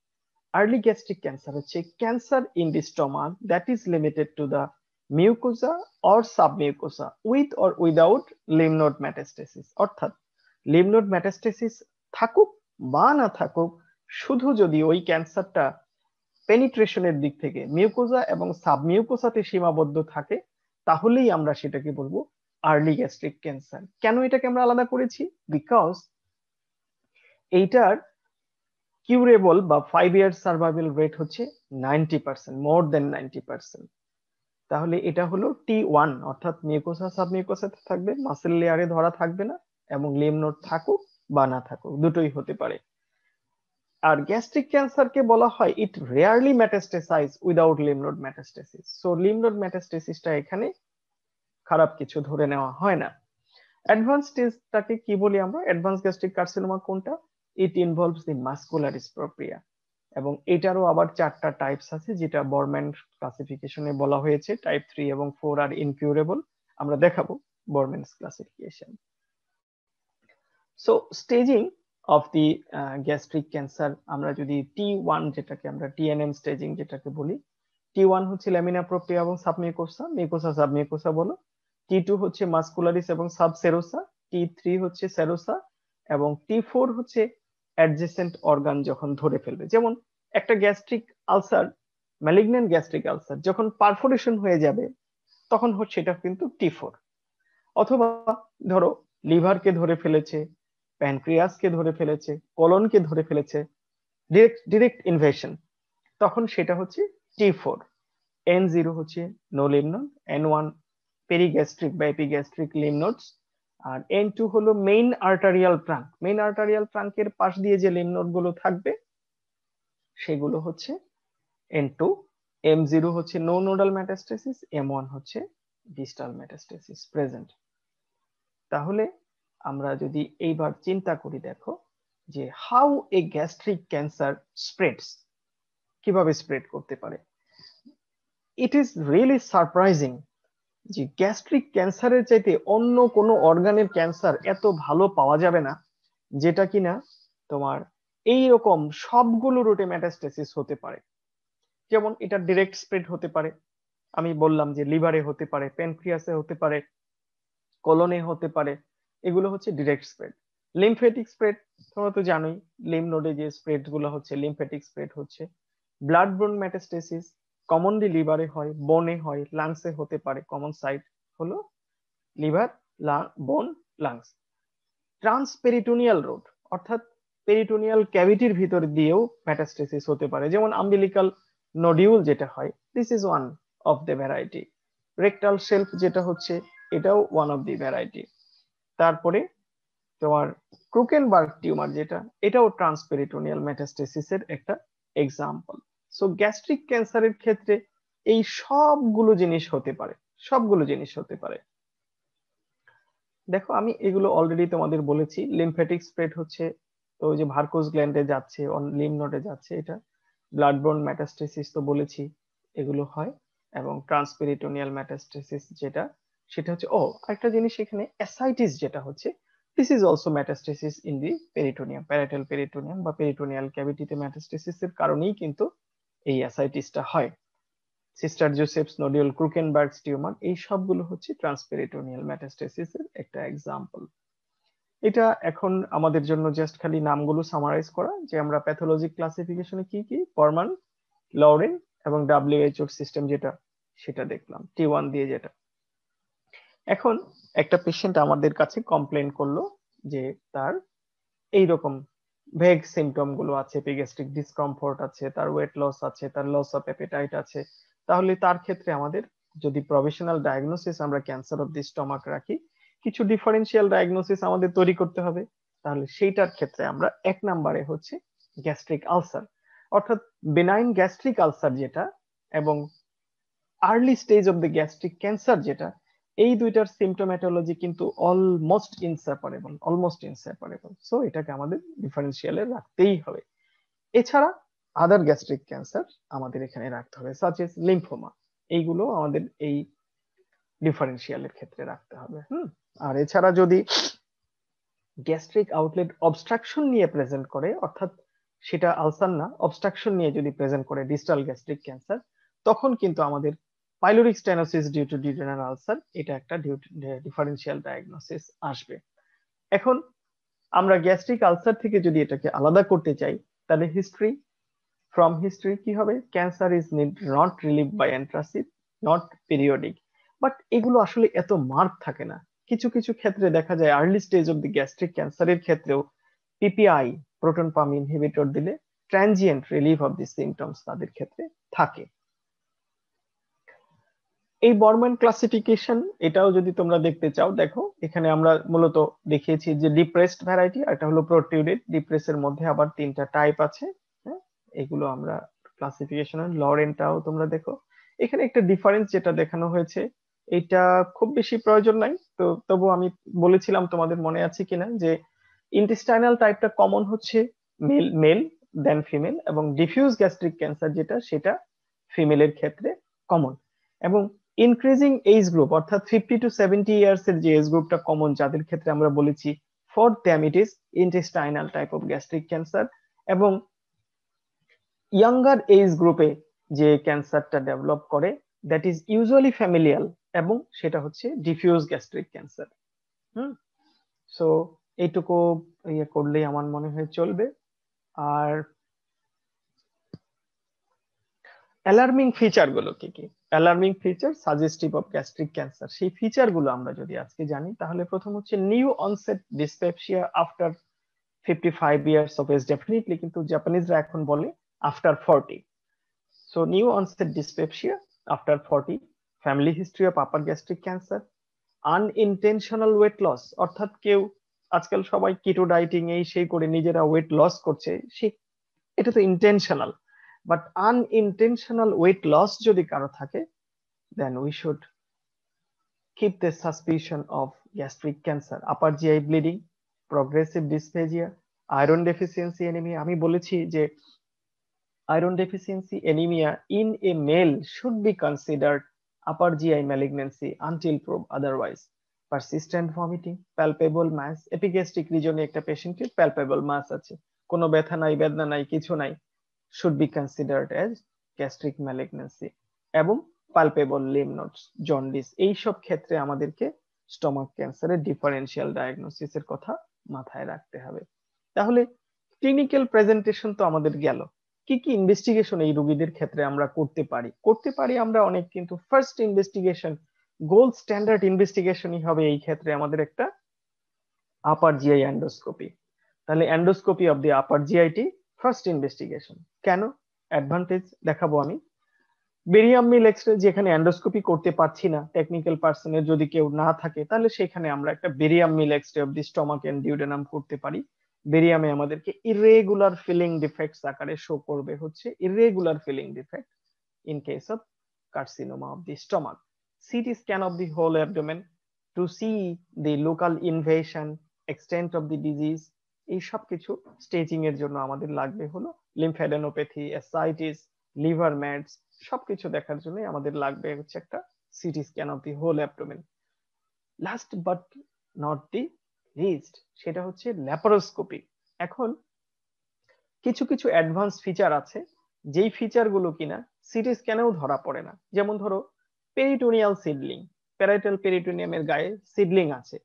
early gastric cancer হচ্ছে cancer in the stomach that is limited to the mucosa or submucosa with or without lymph node metastasis. অর্থাৎ lymph node metastasis থাকুক বা না থাকুক, শুধু যদি ওই ক্যান্সারটা পেনিট্রেশনের দিক থেকে মিউকোসা এবং সাবমিউকোসাতে সীমাবদ্ধ থাকে, তাহলেই আমরা সেটাকে বলবো আর্লি গ্যাস্ট্রিক ক্যান্সার। কেন এটাকে আমরা আলাদা করেছি? বিকজ এইটার কিউরেবল বা 5 ইয়ার সার্ভাইভাল রেট হচ্ছে 90%, মোর দেন 90%। তাহলে এটা হলো T1, অর্থাৎ মিউকোসা সাবমিউকোসাতে থাকবে, মাসেল লেয়ারে ধরা থাকবে না, এবং লিম্ফ নোড থাকুক বা না থাকুক, দুটোই হতে পারে। আর গ্যাস্ট্রিক ক্যান্সারকে বলা হয় it rarely metastasize without lymph node metastasis. So lymph node মেটাস্টেসিসটা এখানে খারাপ কিছু ধরে নেওয়া হয় না। অ্যাডভান্স স্টেজটাকে কি বলি আমরা? অ্যাডভান্স গ্যাস্ট্রিক কার্সিনোমা কোনটা? ইট ইনভলভস দি মাসকুলার ডিসপ্রোপিয়া, এবং এটারও আবার 4টা টাইপস আছে, যেটা বরম্যান ক্লাসিফিকেশনে বলা হয়েছে। টাইপ 3 এবং 4 আর ইনকিউরেবল, আমরা দেখাবো Borrmann's classification. So staging of the gastric cancer, আমরা যদি T1 যেটাকে আমরা TNM স্টেজিং যেটাকে বলি, T1 হচ্ছে ল্যামিনা প্রোপ্রিয়া এবং সাবমিউকোসা, মিউকোসা সাবমিউকোসা বলো। T2 হচ্ছে মাসকুলারিস এবং সাবসেরোসা, T3 হচ্ছে সেরোসা, এবং T4 হচ্ছে অ্যাডজেসেন্ট অর্গান যখন ধরে ফেলবে। যেমন একটা gastric ulcer, malignant gastric ulcer যখন পারফোরেশন হয়ে যাবে, তখন হচ্ছে এটা কিন্তু T4। অথবা ধরো লিভারকে ধরে ফেলেছে, প্যানক্রিয়াসকে ধরে ফেলেছে, কোলনকে ধরে ফেলেছে, ডিরেক্ট ইনভেশন, তখন সেটা হচ্ছে T4। N0 হচ্ছে নো লিম্ফ নোড, N1 পেরিগ্যাস্ট্রিক বা এপিগ্যাস্ট্রিক লিম্ফ নোডস, আর N2 হলো main arterial trunk. Main arterial ট্রাঙ্কের পাশ দিয়ে যে লিম্ফ নোড গুলো থাকবে সেগুলো হচ্ছে N2। M0 হচ্ছে নো নোডাল মেটাস্টেসিস, M1 হচ্ছে ডিস্টাল মেটাস্টেসিস প্রেজেন্ট। তাহলে আমরা যদি এইবার চিন্তা করি, দেখো যে how A gastric cancer spreads, কিভাবে স্প্রেড করতে পারে। ইট ইজ রিয়েলি সারপ্রাইজিং যে গ্যাস্ট্রিক ক্যান্সারের চাইতে অন্য কোনো অর্গানের ক্যান্সার এত ভালো পাওয়া যাবে না, যেটা কিনা তোমার এই রকম সবগুলো রুটে মেটাস্টেসিস হতে পারে। যেমন এটা ডিরেক্ট স্প্রেড হতে পারে, আমি বললাম যে লিভারে হতে পারে, প্যানক্রিয়াসে হতে পারে, কোলনে হতে পারে, এগুলো হচ্ছে ডিরেক্ট স্প্রেড। লিম্ফেটিক স্প্রেড তোমরা তো জানোই, লিম্ফ নোডে যে স্প্রেড গুলো হচ্ছে লিম্ফেটিক স্প্রেড হচ্ছে। ব্লাড বোন মেটাস্টেসিস কমনলি লিভারে হয়, বোনে হয়, লাংসে হতে পারে। কমন সাইট হলো লিভার, বোন, লাংস। ট্রান্সপেরিটোনিয়াল রোড, অর্থাৎ পেরিটোনিয়াল ক্যাভিটির ভিতর দিয়েও মেটাস্টেসিস হতে পারে, যেমন আম্বিলিকাল নোডিউল যেটা হয়, this is one of the variety. Rectal shelf যেটা হচ্ছে এটাও ওয়ান অফ দি ভ্যারাইটি। তারপরে তোমার ক্রুকেনবার্গ টিউমার যেটা, এটাও ট্রান্সপেরিটোনিয়াল মেটাস্টেসিসের একটা এক্সাম্পল। সো গ্যাস্ট্রিক ক্যান্সারের ক্ষেত্রে এই সবগুলো জিনিস হতে পারে, সবগুলো জিনিস হতে পারে। দেখো আমি এগুলো অলরেডি তোমাদের বলেছি। লিম্ফ্যাটিক স্প্রেড হচ্ছে তো ওই যে ভার্কোজ গ্ল্যান্ডে যাচ্ছে, লিম্ফ নোডে যাচ্ছে, এটা ব্লাড বোর্ন মেটাস্টেসিস তো বলেছি এগুলো হয়। এবং ট্রান্সপেরিটোনিয়াল মেটাস্টেসিস যেটা, সেটা হচ্ছে আরেকটা জিনিস এখানে অ্যাসাইটিস যেটা হচ্ছে, this is also metastasis in the peritoneum, parietal peritoneum বা পেরিটোনিয়াল ক্যাভিটিতে মেটাস্টেসিসের কারণেই কিন্তু এই অ্যাসাইটিসটা হয়। সিস্টার জোসেফস নোডিউল, ক্রুকেনবার্গস টিউমার, এই সবগুলো হচ্ছে ট্রান্সপেরিটোনিয়াল মেটাস্টেসিসের একটা এক্সাম্পল। এটা এখন আমাদের জন্য জাস্ট খালি নামগুলো সামারাইজ করা, যে আমরা প্যাথোলজিক ক্লাসিফিকেশনে কি কি বর্মান, লরেন এবং ডাব্লিউএইচও সিস্টেম যেটা, সেটা দেখলাম T1 দিয়ে যেটা। এখন একটা পেশেন্ট আমাদের কাছে কমপ্লেন করলো যে তার এইরকম ভেগ সিমটম গুলো আছে, এপিগ্যাস্ট্রিক ডিসকমফোর্ট আছে, তার ওয়েট লস আছে, তার লস অফ অ্যাপেটাইট আছে। তাহলে তার ক্ষেত্রে আমাদের যদি প্রভিশনাল ডায়াগনোসিস আমরা ক্যান্সার অফ দি স্টমাক রাখি, কিছু ডিফারেন্সিয়াল ডায়াগনোসিস আমাদের তৈরি করতে হবে। তাহলে সেইটার ক্ষেত্রে আমরা এক নম্বরে হচ্ছে গ্যাস্ট্রিক আলসার, অর্থাৎ বেনাইন গ্যাস্ট্রিক আলসার যেটা এবং early stage of the gastric cancer যেটা, এই দুইটার সিমটোম্যাটোলজি কিন্তু অলমোস্ট ইনসেপারেবল। সো এটাকে আমাদের ডিফারেন্সিয়ালে রাখতেই হবে। এছাড়া আদার গ্যাস্ট্রিক ক্যান্সার আমাদের এখানে রাখতে হবে, সাচ এস লিম্ফোমা, এইগুলো আমাদের এই ডিফারেন্সিয়ালের ক্ষেত্রে রাখতে হবে। আর এছাড়া যদি গ্যাস্ট্রিক আউটলেট অবস্ট্রাকশন নিয়ে প্রেজেন্ট করে, অর্থাৎ সেটা আলসার না, অবস্ট্রাকশন নিয়ে যদি প্রেজেন্ট করে ডিস্টাল গ্যাস্ট্রিক ক্যান্সার, তখন কিন্তু আমাদের pyloric stenosis due to duodenal ulcer, এটা একটা ডিফারেন্সিয়াল ডায়াগনোসিস আসবে। এখন আমরা গ্যাস্ট্রিক আলসার থেকে যদি এটাকে আলাদা করতে চাই, তাহলে ফ্রম হিস্ট্রি কি হবে, cancer is not relieve by antacid, not periodic. But এগুলো আসলে এত মার্ক থাকে না। কিছু কিছু ক্ষেত্রে দেখা যায় early stage of the gastric ক্যান্সারের ক্ষেত্রেও পিপিআই, প্রোটন পাম্প ইনহিবিটর দিলে transient relief of the symptoms তাদের ক্ষেত্রে থাকে। এই বর্ম্যান ক্লাসিফিকেশন, এটাও যদি তোমরা দেখতে চাও, দেখো এখানে আমরা মূলত দেখিয়েছি যে ডিপ্রেসড ভ্যারাইটি, আর এটা হলো প্রোটিউডেড। ডিপ্রেসের মধ্যে আবার তিনটা টাইপ আছে। হ্যাঁ, এগুলো আমরা ক্লাসিফিকেশনের লরেনটাও তোমরা দেখো। এখানে একটা ডিফারেন্স যেটা দেখানো হয়েছে, এটা খুব বেশি প্রয়োজন নাই, তো তবু আমি বলেছিলাম, তোমাদের মনে আছে কিনা, যে ইন্টেস্টাইনাল টাইপটা কমন হচ্ছে মেল মেল দেন ফিমেল, এবং ডিফিউজ গ্যাস্ট্রিক ক্যান্সার যেটা, সেটা ফিমেলের ক্ষেত্রে কমন। এবং ইনক্রিজিং এজ গ্রুপ, অর্থাৎ 50 to 70 ইয়ার্স এর যে এজ গ্রুপটা কমন, যাদের ক্ষেত্রে আমরা বলেছি for them it is intestinal type of gastric cancer. এবং ইয়াঙ্গার এজ গ্রুপে যে ক্যান্সারটা ডেভেলপ করে, দ্যাট ইজ ইউজুয়ালি ফ্যামিলিয়াল, এবং সেটা হচ্ছে ডিফিউজ গ্যাস্ট্রিক ক্যান্সার। সো এইটুকু ইয়ে করলেই আমার মনে হয় চলবে। আর অ্যালার্মিং ফিচার গুলো কি কি, alarming feature suggestive of gastric cancer, সেই ফিচার গুলো আমরা যদি আজকে জানি, তাহলে প্রথম হচ্ছে new onset dyspepsia after 55 years of age, definitely কিন্তু জাপানিজরা এখন বলে after 40। So new onset dyspepsia after 40, family history of upper gastric cancer, unintentional weight loss, অর্থাৎ কেউ আজকাল সবাই কিটো ডাইটিং এই সেই করে নিজেরা ওয়েট লস করছে, সে এটা তো intentional. But unintentional weight loss যদি কারো থাকে, then we should keep the suspicion of gastric cancer. upper GI bleeding, progressive dysphagia, iron deficiency anemia, আমি বলেছি যে iron deficiency anemia in a male should be considered upper GI malignancy until proved otherwise. Persistent vomiting, palpable mass, epigastric region এ একটা পেশেন্টের palpable mass আছে, কোনো ব্যথা নাই, বেদনা নাই, কিছু নাই, should be considered as gastric malignancy। এবং পালপেবল লিম্ফ নোডস, জন্ডিস, এইসব ক্ষেত্রে আমাদেরকে স্টমাক ক্যান্সারের ডিফারেন্সিয়াল ডায়াগনোসিসের কথা মাথায় রাখতে হবে। তাহলে ক্লিনিক্যাল প্রেজেন্টেশন তো আমাদের গেল, কি কি ইনভেস্টিগেশন এই রোগীদের ক্ষেত্রে আমরা করতে পারি আমরা অনেক, কিন্তু ফার্স্ট ইনভেস্টিগেশন, গোল্ড স্ট্যান্ডার্ড ইনভেস্টিগেশনই হবে এই ক্ষেত্রে আমাদের একটা আপার জিআই এন্ডোস্কোপি। তাহলে endoscopy of the upper GIT first investigation. কেন? অ্যাডভান্টেজ দেখাবো আমি। বেরিয়াম মিল এক্সরে যেখানে এন্ডোস্কোপি করতে পারছি না, টেকনিক্যাল পার্সনের যদি কেউ না থাকে, তাহলে সেখানে আমরা একটা barium meal X-ray of the stomach and duodenum করতে পারি। বেরিয়ামে আমাদেরকে ইরেগুলার ফিলিং ডিফেক্টস আকারে শো করবে, হচ্ছে irregular filling defect in case of carcinoma of the stomach. CT scan of the whole abdomen to see the local invasion, extent of the disease, এই সব কিছু স্টেজিং এর জন্য আমাদের লাগবে হলো লিম্ফ্যাডেনোপ্যাথি, অ্যাসাইটিস, লিভার ম্যাটস, সবকিছু দেখার জন্য আমাদের লাগবে হচ্ছে একটা CT scan of the whole abdomen. Last but not the least, সেটা হচ্ছে ল্যাপারোস্কোপি। এখন কিছু কিছু অ্যাডভান্স ফিচার আছে, যেই ফিচার গুলো কিনা সিটি স্ক্যানেও ধরা পড়ে না। যেমন ধরো পেরিটোনিয়াল সিডলিং, প্যারাইটাল পেরিটোনিয়ামের গায়ে সিডলিং আছে,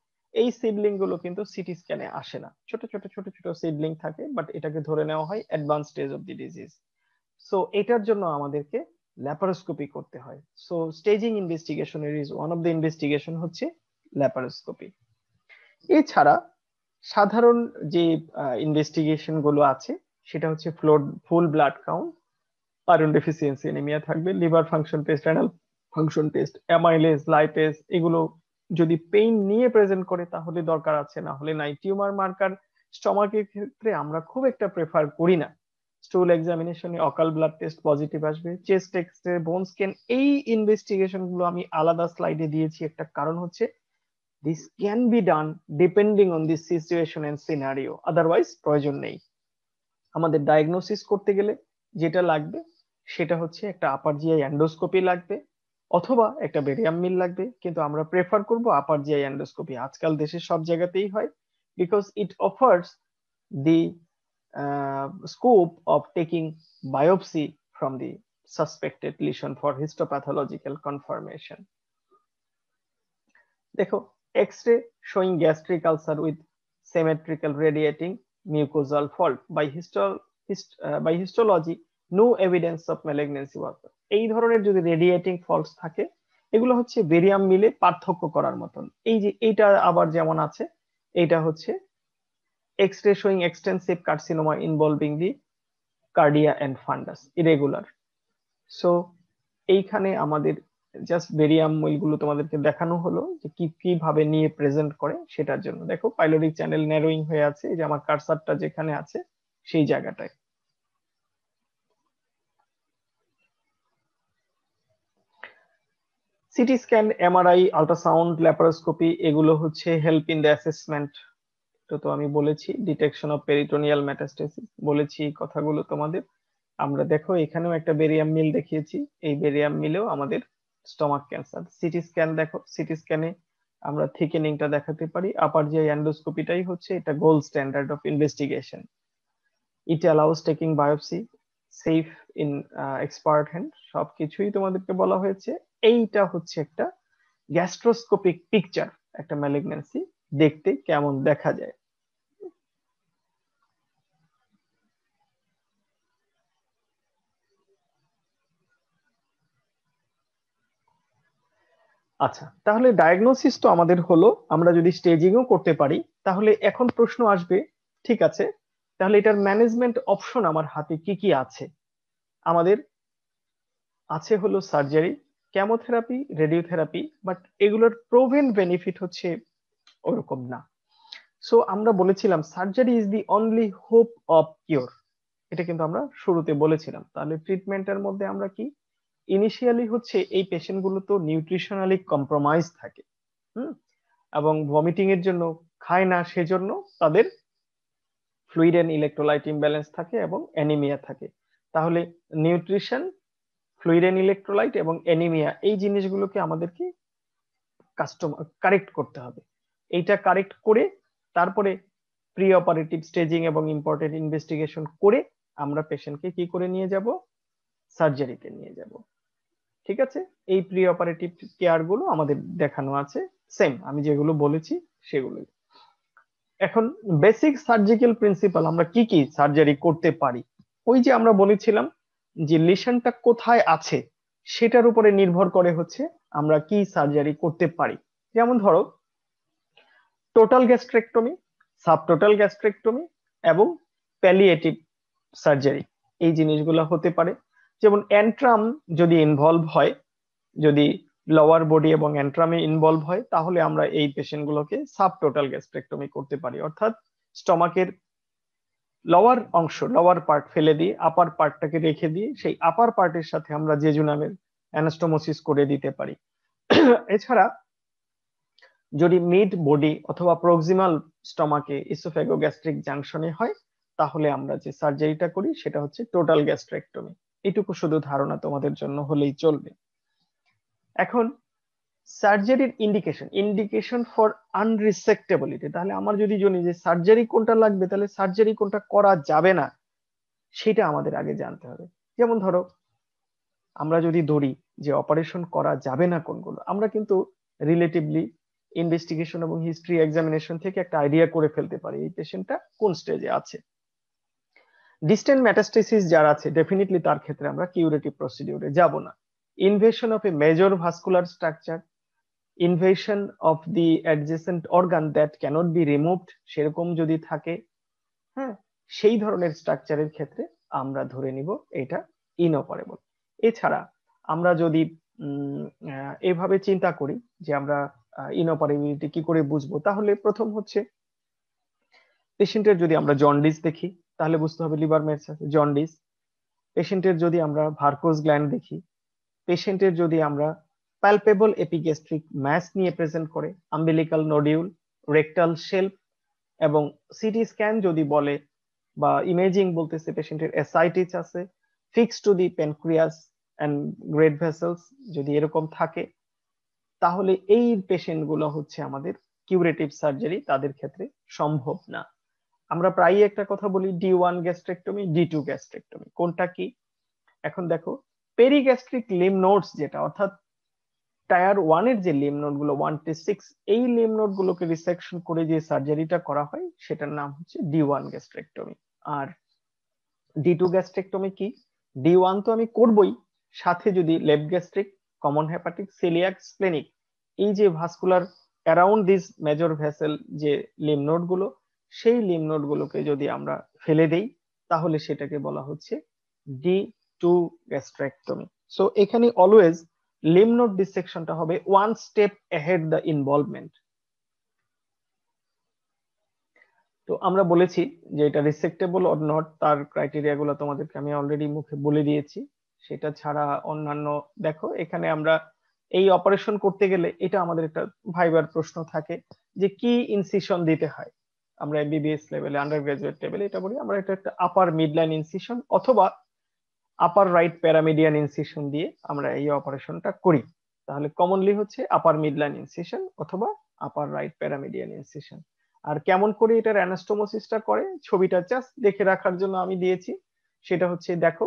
এই সিডলিং গুলো কিন্তু সিটি স্ক্যানে আসে না। ছোট ছোট ছোট ছোট সিডলিং থাকে, বাট এটাকে ধরে নেওয়া হয় advance stage of the disease. So এটার জন্য আমাদেরকে ল্যাপারোস্কোপি করতে হয়। সো স্টেজিং ইনভেস্টিগেশনের is one of the investigation হচ্ছে ল্যাপারোস্কোপি। এছাড়া সাধারণ যে ইনভেস্টিগেশন গুলো আছে সেটা হচ্ছে full blood count, iron deficiency anaemia থাকবে, liver function test, renal function test, amylase, lipase, এগুলো যদি পেইন নিয়ে প্রেজেন্ট করে তাহলে দরকার আছে, না হলে নাই। টিউমার মার্কার স্টমাকের ক্ষেত্রে আমরা খুব একটা প্রেফার করি না। স্টুল এক্সামিনেশনে অকাল ব্লাড টেস্ট পজিটিভ আসবে, চেস্ট এক্সরে, বোন স্ক্যান, এই ইনভেস্টিগেশন গুলো আমি আলাদা স্লাইডে দিয়েছি। একটা কারণ হচ্ছে this can be done depending on the situation and scenario, otherwise প্রয়োজন নেই। আমাদের ডায়াগনোসিস করতে গেলে যেটা লাগবে সেটা হচ্ছে একটা আপার জিআই এন্ডোস্কোপি লাগবে, অথবা একটা বেরিয়াম মিল লাগবে, কিন্তু আমরা প্রেফার করব আপার জিআই এন্ডোস্কোপি। আজকাল দেশের সব জায়গাতেই হয়, because it offers the scope of taking biopsy from the suspected lesion for histopathological confirmation. দেখো, X-ray showing gastric ulcer with symmetrical radiating mucosal fault by histology no evidence of malignancy was found। এই ধরনের যদি radiating faults থাকে, এগুলো হচ্ছে barium মিলে পার্থক্য করার মতন। এই যে এইটা আবার যেমন আছে, এইটা হচ্ছে X-ray showing extensive carcinoma involving the cardia and fundus irregular। So এইখানে আমাদের জাস্ট বেরিয়াম গুলো তোমাদেরকে দেখানো হলো যে কি কিভাবে নিয়ে প্রেজেন্ট করে সেটার জন্য। দেখো পাইলোরিক চ্যানেল ন্যারোইং হয়ে আছে, এই যে আমার কার্সারটা যেখানে আছে সেই জায়গাটায়। CT scan, MRI, ultrasound, laparoscopy, এগুলো হচ্ছে হেল্প ইন দ্য অ্যাসেসমেন্ট। তো আমি বলেছি ডিটেকশন অফ পেরিটোনিয়াল মেটাস্টেসিস, বলেছি কথাগুলো তোমাদের। আমরা দেখো এখানেও একটা বেরিয়াম মিল দেখিয়েছি, এই বেরিয়াম মিলেও আমাদের স্টমাক ক্যান্সার। সিটি স্ক্যান দেখো, সিটি স্ক্যানে আমরা থিকেনিংটা দেখাতে পারি। আপার যে এন্ডোস্কোপিটাই হচ্ছে এটা gold standard of investigation. It allows taking biopsy safe in expert hand, সবকিছুই তোমাদেরকে বলা হয়েছে। এইটা হচ্ছে একটা গ্যাস্ট্রোস্কোপিক পিকচার, একটা ম্যালিগন্যান্সি দেখতে কেমন দেখা যায়। আচ্ছা, তাহলে ডায়াগনোসিস তো আমাদের হলো, আমরা যদি স্টেজিংও করতে পারি, তাহলে এখন প্রশ্ন আসবে, ঠিক আছে, তাহলে এটার ম্যানেজমেন্ট অপশন আমার হাতে কি কি আছে? আমাদের আছে হলো সার্জারি, কেমোথেরাপি, রেডিওথেরাপি, বাট এগুলোর প্রুভেন বেনিফিট হচ্ছে ওরকম না। সো আমরা বলেছিলাম surgery is the only hope of cure, এটা কিন্তু আমরা শুরুতে বলেছিলাম। তাহলে ট্রিটমেন্টের মধ্যে আমরা কি ইনিশিয়ালি হচ্ছে এই পেশেন্ট গুলো তো নিউট্রিশনালি কম্প্রোমাইজ থাকে, হুম, এবং ভমিটিং এর জন্য খায় না, সেজন্য তাদের ফ্লুইড এন্ড ইলেকট্রোলাইট ইমব্যালেন্স থাকে এবং অ্যানিমিয়া থাকে। তাহলে নিউট্রিশন, ফ্লুইড এন্ড ইলেকট্রোলাইট এবং অ্যানিমিয়া, এই জিনিসগুলোকে আমাদেরকে কারেক্ট করতে হবে। এইটা কারেক্ট করে তারপরে প্রি অপারেটিভ স্টেজিং এবং ইম্পর্টেন্ট ইনভেস্টিগেশন করে আমরা পেশেন্টকে কি করে নিয়ে যাব, সার্জারিতে নিয়ে যাব। ঠিক আছে, এই প্রি অপারেটিভ কেয়ার গুলো আমাদের দেখানো আছে, সেম আমি যেগুলো বলেছি সেগুলোই। এখন বেসিক সার্জিক্যাল প্রিন্সিপাল, আমরা কি কি সার্জারি করতে পারি। ওই যে আমরা বলেছিলাম যে লিশনটা কোথায় আছে সেটার উপরে নির্ভর করে হচ্ছে আমরা কি সার্জারি করতে পারি। যেমন ধরো টোটাল গ্যাস্ট্রেক্টমি, সাবটোটাল গ্যাস্ট্রেক্টমি এবং প্যালিয়েটিভ সার্জারি, এই জিনিসগুলো হতে পারে। যেমন অ্যান্ট্রাম যদি ইনভলভ হয়, যদি লোয়ার বডি এবং অ্যান্ট্রামে ইনভলভ হয়, তাহলে আমরা এই পেশেন্ট গুলোকে সাবটোটাল গ্যাস্ট্রেক্টমি করতে পারি, অর্থাৎ স্টমাকের লোয়ার অংশ, লোয়ার পার্ট ফেলে দিয়ে আপার পার্টটাকে রেখে দিয়ে সেই আপার পার্টের সাথে আমরা জেজুনামের অ্যানাস্টোমোসিস করে দিতে পারি। এছাড়া যদি মিড বডি অথবা প্রক্সিমাল স্টমাকে ইসোফেগোগ্যাস্ট্রিক জাংশনে হয়, তাহলে আমরা যে সার্জারিটা করি সেটা হচ্ছে টোটাল গ্যাস্ট্রেক্টমি। এটুকু শুধু ধারণা তোমাদের জন্য হলেই চলবে। এখন সার্জারির ইন্ডিকেশন ফর আনরিসেক্টেবিলিটি, তাহলে আমার যদি জানি যে সার্জারি কোনটা লাগবে, তাহলে সার্জারি কোনটা করা যাবে না সেটা আমাদের আগে জানতে হবে। যেমন ধরো আমরা যদি ধরি যে অপারেশন করা যাবে না কোনগুলো, আমরা কিন্তু রিলেটিভলি ইনভেস্টিগেশন এবং হিস্ট্রি এক্সামিনেশন থেকে একটা আইডিয়া করে ফেলতে পারি এই পেশেন্টটা কোন স্টেজে আছে। ডিস্টেন্ট মেটাস্টেসিস যার আছে, ডেফিনেটলি তার ক্ষেত্রে আমরা কিউরেটিভ প্রসিডিউরে যাব না। Invasion of a major vascular structure, invasion of the adjacent organ that cannot be removed, সেরকম যদি থাকে, হ্যাঁ, সেই ধরনের স্ট্রাকচারের ক্ষেত্রে আমরা ধরে নিব এটা ইনঅপারেবল। এছাড়া আমরা যদি এইভাবে চিন্তা করি যে আমরা ইনঅপারেবিলিটি কি করে বুঝবো, তাহলে প্রথম হচ্ছে পেশেন্টের যদি আমরা জন্ডিস দেখি তাহলে বুঝতে হবে লিভার মেটস আছে, জন্ডিস। পেশেন্টের যদি আমরা ভার্কোজ গ্ল্যান্ড দেখি, পেশেন্টের যদি আমরা প্যালপেবল এপিগ্যাস্ট্রিক ম্যাস নিয়ে প্রেজেন্ট করে, আম্বিলিকাল নোডিউল, রেকটাল শেলফ, এবং সিটি স্ক্যান যদি বলে বা ইমেজিং বলতেছে পেশেন্টের অ্যাসাইটিস আছে, fix to the pancreas and great vessels যদি এরকম থাকে, তাহলে এই পেশেন্ট গুলো হচ্ছে আমাদের কিউরেটিভ সার্জারি তাদের ক্ষেত্রে সম্ভব না। আমরা প্রায়ই একটা কথা বলি D1 গ্যাস্ট্রেক্টমি, D2 গ্যাস্ট্রেক্টমি, কোনটা কি? এখন দেখো, পেরিগ্যাস্ট্রিক লিম নোডস যেটা, অর্থাৎ টায়ার 1 এর যে লিম নোড গুলো 1 to 6, এই লিম নোড গুলোকে রিসেকশন করে যে সার্জারিটা করা হয় সেটার নাম হচ্ছে D1 গ্যাস্ট্রেক্টমি। আর D2 গ্যাস্ট্রেক্টমি কি? D1 তো আমি করবই, সাথে যদি left gastric, common hepatic, coeliac, splenic, এই যে vascular around this major vessel যে লিম নোড গুলো, সেই লিম নোড গুলোকে যদি আমরা ফেলে দেই, তাহলে সেটাকে বলা হচ্ছে D2 গ্যাস্ট্রেক্টমি। সো এখানে অলওয়েজ লিম নোড ডিসেকশনটা হবে one step ahead the involvement. তো আমরা বলেছি যে এটা রিসেক্টেবল অর নট, তার ক্রাইটেরিয়া গুলো তোমাদেরকে আমি অলরেডি মুখে বলে দিয়েছি। সেটা ছাড়া অন্যান্য, দেখো এখানে আমরা এই অপারেশন করতে গেলে এটা আমাদের একটা ভাইবার প্রশ্ন থাকে যে কি ইনসিশন দিতে হয়। আমরা এমবিবিএস লেভেলে, আন্ডার গ্রাজুয়েট লেভেলে এটা বলি আমরা, এটা একটা আপার মিডলাইন ইনসিশন অথবা আপার রাইট প্যারামিডিয়ান ইনসিশন দিয়ে আমরা এই অপারেশনটা করি। তাহলে কমনলি হচ্ছে আপার মিডলাইন ইনসিশন অথবা আপার রাইট প্যারামিডিয়ান ইনসিশন। আর কেমন করে এটার অ্যানাস্টোমোসিসটা করে ছবিটা জাস্ট দেখে রাখার জন্য আমি দিয়েছি। সেটা হচ্ছে, দেখো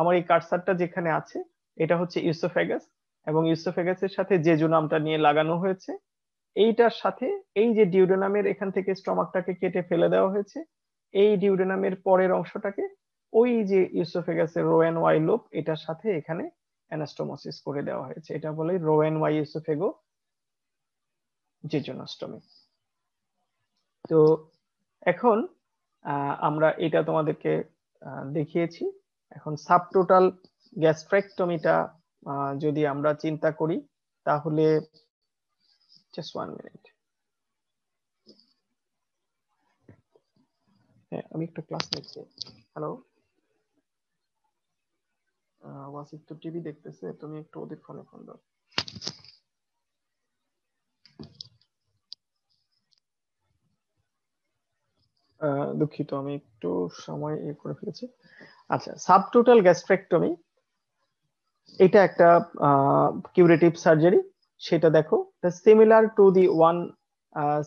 আমার এই কার্সারটা যেখানে আছে এটা হচ্ছে ইউসোফেগাস, এবং ইউসোফেগাসের সাথে জেজুনামটা নিয়ে লাগানো হয়েছে। এইটার সাথে এই যে ডিউডেনামের এখান থেকে স্টমাকটাকে কেটে ফেলে দেওয়া হয়েছে, এই ডিউডেনামের পরের অংশটাকে ওই যে ইউসোফেগাসের রোয়েন ওয়াই লোব এটার সাথে এখানে অ্যানাস্টোমোসিস করে দেওয়া হয়েছে। এটা বলে রোয়েন ওয়াই ইউসোফেগো জেজুনোস্টমি। তো এখন আমরা এটা তোমাদেরকে দেখিয়েছি। এখন সাবটোটাল গ্যাস্ট্রেক্টমিটা যদি আমরা চিন্তা করি, তাহলে জাস্ট 1 মিনিট, হ্যাঁ আমি একটা ক্লাস নিচ্ছি। হ্যালো, ওয়াসিফ তো টিভি দেখতেছে, তুমি একটু ওদের ফোনে ফোন দাও। দুঃখিত, আমি একটু সময় করে ফেলেছি। আচ্ছা, সাবটোটাল গ্যাস্ট্রেক্টমি এটা একটা কিউরেটিভ সার্জারি। সেটা দেখো, similar to the one,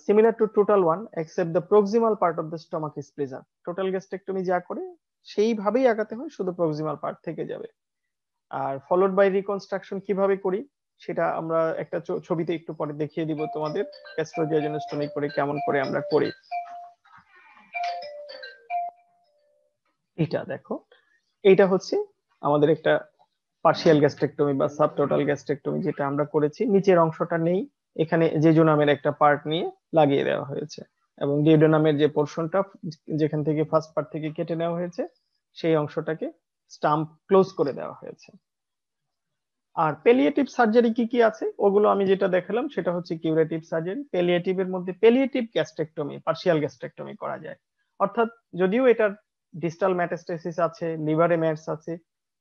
similar to total one except the proximal part of the stomach is preserve. Total gastrectomy যা করে সেইভাবেই আগাতে হয়, শুধু প্রক্সিমাল পার্ট থেকে যাবে। আর ফলোড বাই রিকনস্ট্রাকশন কিভাবে করি সেটা আমরা একটা ছবিতে একটু পরে দেখিয়ে দিব তোমাদের, গ্যাস্ট্রোজেজনোস্টমি করে কেমন করে আমরা করি। এটা দেখো, এইটা হচ্ছে আমাদের একটা পার্শিয়াল গ্যাস্ট্রেক্টমি বা সাবটোটাল গ্যাস্ট্রেক্টমি যেটা আমরা করেছি। নিচের অংশটা নেই, এখানে জেজুনামের একটা পার্ট নিয়ে লাগিয়ে দেওয়া হয়েছে, এবং ডিউডেনামের যে পোর্শনটা যেখান থেকে ফার্স্ট পার্ট থেকে কেটে নেওয়া হয়েছে সেই অংশটাকে স্টাম্প ক্লোজ করে দেওয়া হয়েছে। আর পেলিয়েটিভ সার্জারি কি কি আছে ওগুলো আমি যেটা দেখালাম সেটা হচ্ছে কিউরেটিভ সার্জারি। পেলিয়েটিভের মধ্যে পেলিয়েটিভ গ্যাস্ট্রেক্টমি, পার্শিয়াল গ্যাস্ট্রেক্টমি করা যায়। অর্থাৎ যদিও এটার ডিস্টাল মেটাস্টেসিস আছে, লিভারে মেটস আছে,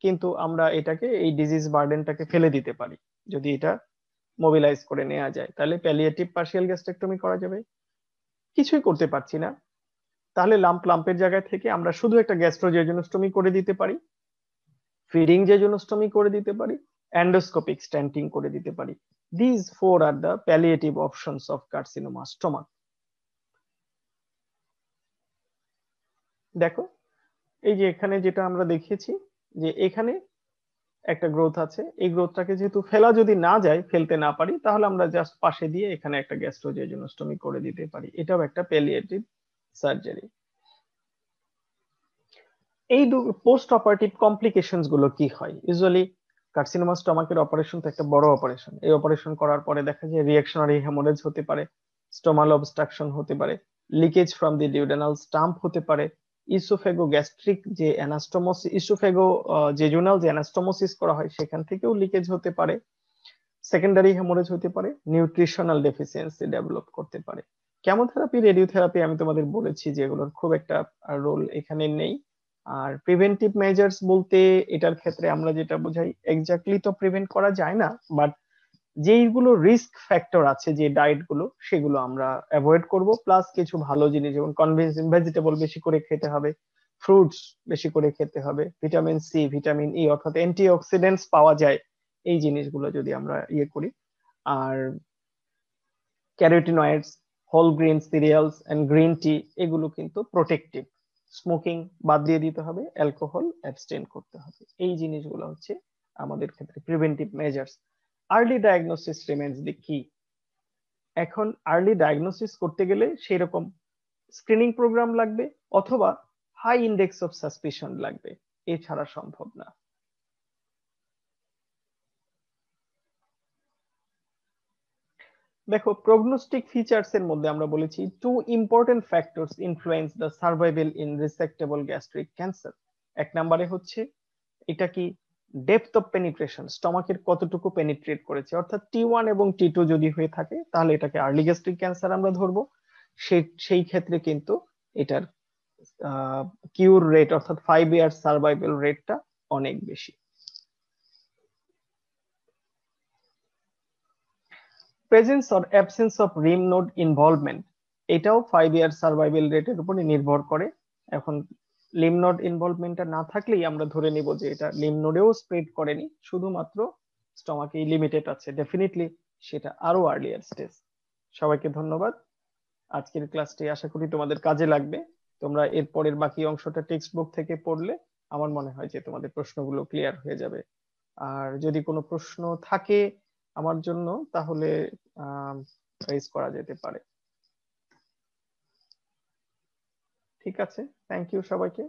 কিন্তু আমরা এটাকে এই ডিজিজ বার্ডেনটাকে ফেলে দিতে পারি যদি এটা মোবিলাইজ করে নেওয়া যায়, তাহলে প্যালিয়েটিভ পার্শিয়াল গ্যাস্ট্রেক্টমি করা যাবে। কিছুই করতে পারছি না, তাহলে লাম্পের জায়গায় থেকে আমরা শুধু একটা গ্যাস্ট্রোজেজুনোস্টমি করে দিতে পারি, ফিডিং জেজুনোস্টমি করে দিতে পারি, এন্ডোস্কোপিক স্ট্যান্টিং করে দিতে পারি। This four are the palliative options of carcinoma stomach. দেখো এই যে এখানে যেটা আমরা দেখিয়েছি যে এখানে একটা গ্রোথ আছে, এই গ্রোথটাকে যেহেতু ফেলা যদি না যায়, ফেলতে না পারি, তাহলে আমরা জাস্ট পাশে দিয়ে এখানে একটা গ্যাস্ট্রোজেজুনোস্টমি করে দিতে পারি। এটাও একটা প্যালিয়েটিভ সার্জারি। এই পোস্ট অপারেটিভ কমপ্লিকেশনস গুলো কি হয়? ইউজুয়ালি কার্সিনোমা স্টোমাকের অপারেশন তো একটা বড় অপারেশন। এই অপারেশন করার পরে দেখা যায় রিঅ্যাকশনারি হেমোরেজ হতে পারে, স্টোমাল অবস্ট্রাকশন হতে পারে, leakage from the duodenal stump হতে পারে, ইসোফেগো গ্যাস্ট্রিক যে অ্যানাস্টোমোসিস, ইসোফেগো জেজুনাল যে অ্যানাস্টোমোসিস করা হয় সেখান থেকেও লিকেজ হতে পারে, সেকেন্ডারি হেমোরেজ হতে পারে, নিউট্রিশনাল ডেফিসিয়েন্সি ডেভেলপ করতে পারে। কেমোথেরাপি, রেডিওথেরাপি আমি তোমাদের বলেছি যে এগুলোর খুব একটা রোল এখানে নেই। আর প্রিভেন্টিভ মেজার্স বলতে এটার ক্ষেত্রে আমরা যেটা বোঝাই, এক্স্যাক্টলি তো প্রিভেন্ট করা যায় না, বাট যেইগুলো রিস্ক ফ্যাক্টর আছে যে ডায়েট গুলো সেগুলো আমরা অ্যাভয়েড করব, প্লাস কিছু ভালো জিনিস যেমন কনভেনশন ভেজিটেবল বেশি করে খেতে হবে, ফ্রুটস বেশি করে খেতে হবে, ভিটামিন সি, ভিটামিন ই অর্থাৎ অ্যান্টিঅক্সিডেন্টস পাওয়া যায়, এই জিনিসগুলো যদি আমরা ইয়ে করি। আর carotenoids, whole grain cereals and green tea এগুলো কিন্তু প্রোটেক্টিভ। স্মোকিং বাদ দিয়ে দিতে হবে, অ্যালকোহল অ্যাবস্টেন করতে হবে। এই জিনিসগুলো হচ্ছে আমাদের ক্ষেত্রে preventive measures. Early diagnosis remains the key. এখন আর্লি ডায়াগনোসিস করতে গেলে সেই রকম স্ক্রিনিং প্রোগ্রাম লাগবে অথবা হাই ইন্ডেক্স অফ সাসপিশন লাগবে, এছাড়া সম্ভব না। দেখো প্রগনোস্টিক ফিচার্স এর মধ্যে আমরা বলেছি two important factors influence the survival in resectable gastric cancer. এক নম্বরে হচ্ছে এটা কি ডেপথ অফ পেনিট্রেশন, স্টমাকের কতটুকু পেনিট্রেট করেছে, অর্থাৎ T1 এবং T2 যদি হয়ে থাকে তাহলে এটাকে আর্লি গ্যাস্ট্রিক ক্যান্সার আমরা ধরবো। সেই ক্ষেত্রে কিন্তু এটার কিউর রেট অর্থাৎ 5 ইয়ার সার্ভাইভাল রেটটা অনেক বেশি। Presence or absence of Rim node involvement, এটাও 5 ইয়ার সার্ভাইভাল রেটের উপরে নির্ভর করে। এখন লিম নোড ইনভলভমেন্টটা না থাকলেই আমরা ধরে নিব যে এটা লিম নোডেও স্প্রেড করেনি, শুধুমাত্র স্টমাকে লিমিটেড আছে, ডেফিনেটলি সেটা আরো আর্লিয়ার স্টেজ। সবাইকে ধন্যবাদ। আজকের ক্লাসটি আশা করি তোমাদের কাজে লাগবে। তোমরা এর পরের বাকি অংশটা টেক্সট বুক থেকে পড়লে আমার মনে হয় যে তোমাদের প্রশ্নগুলো ক্লিয়ার হয়ে যাবে। আর যদি কোনো প্রশ্ন থাকে আমার জন্য তাহলে রেজ করা যেতে পারে। ঠিক আছে, থ্যাংক ইউ সবাইকে।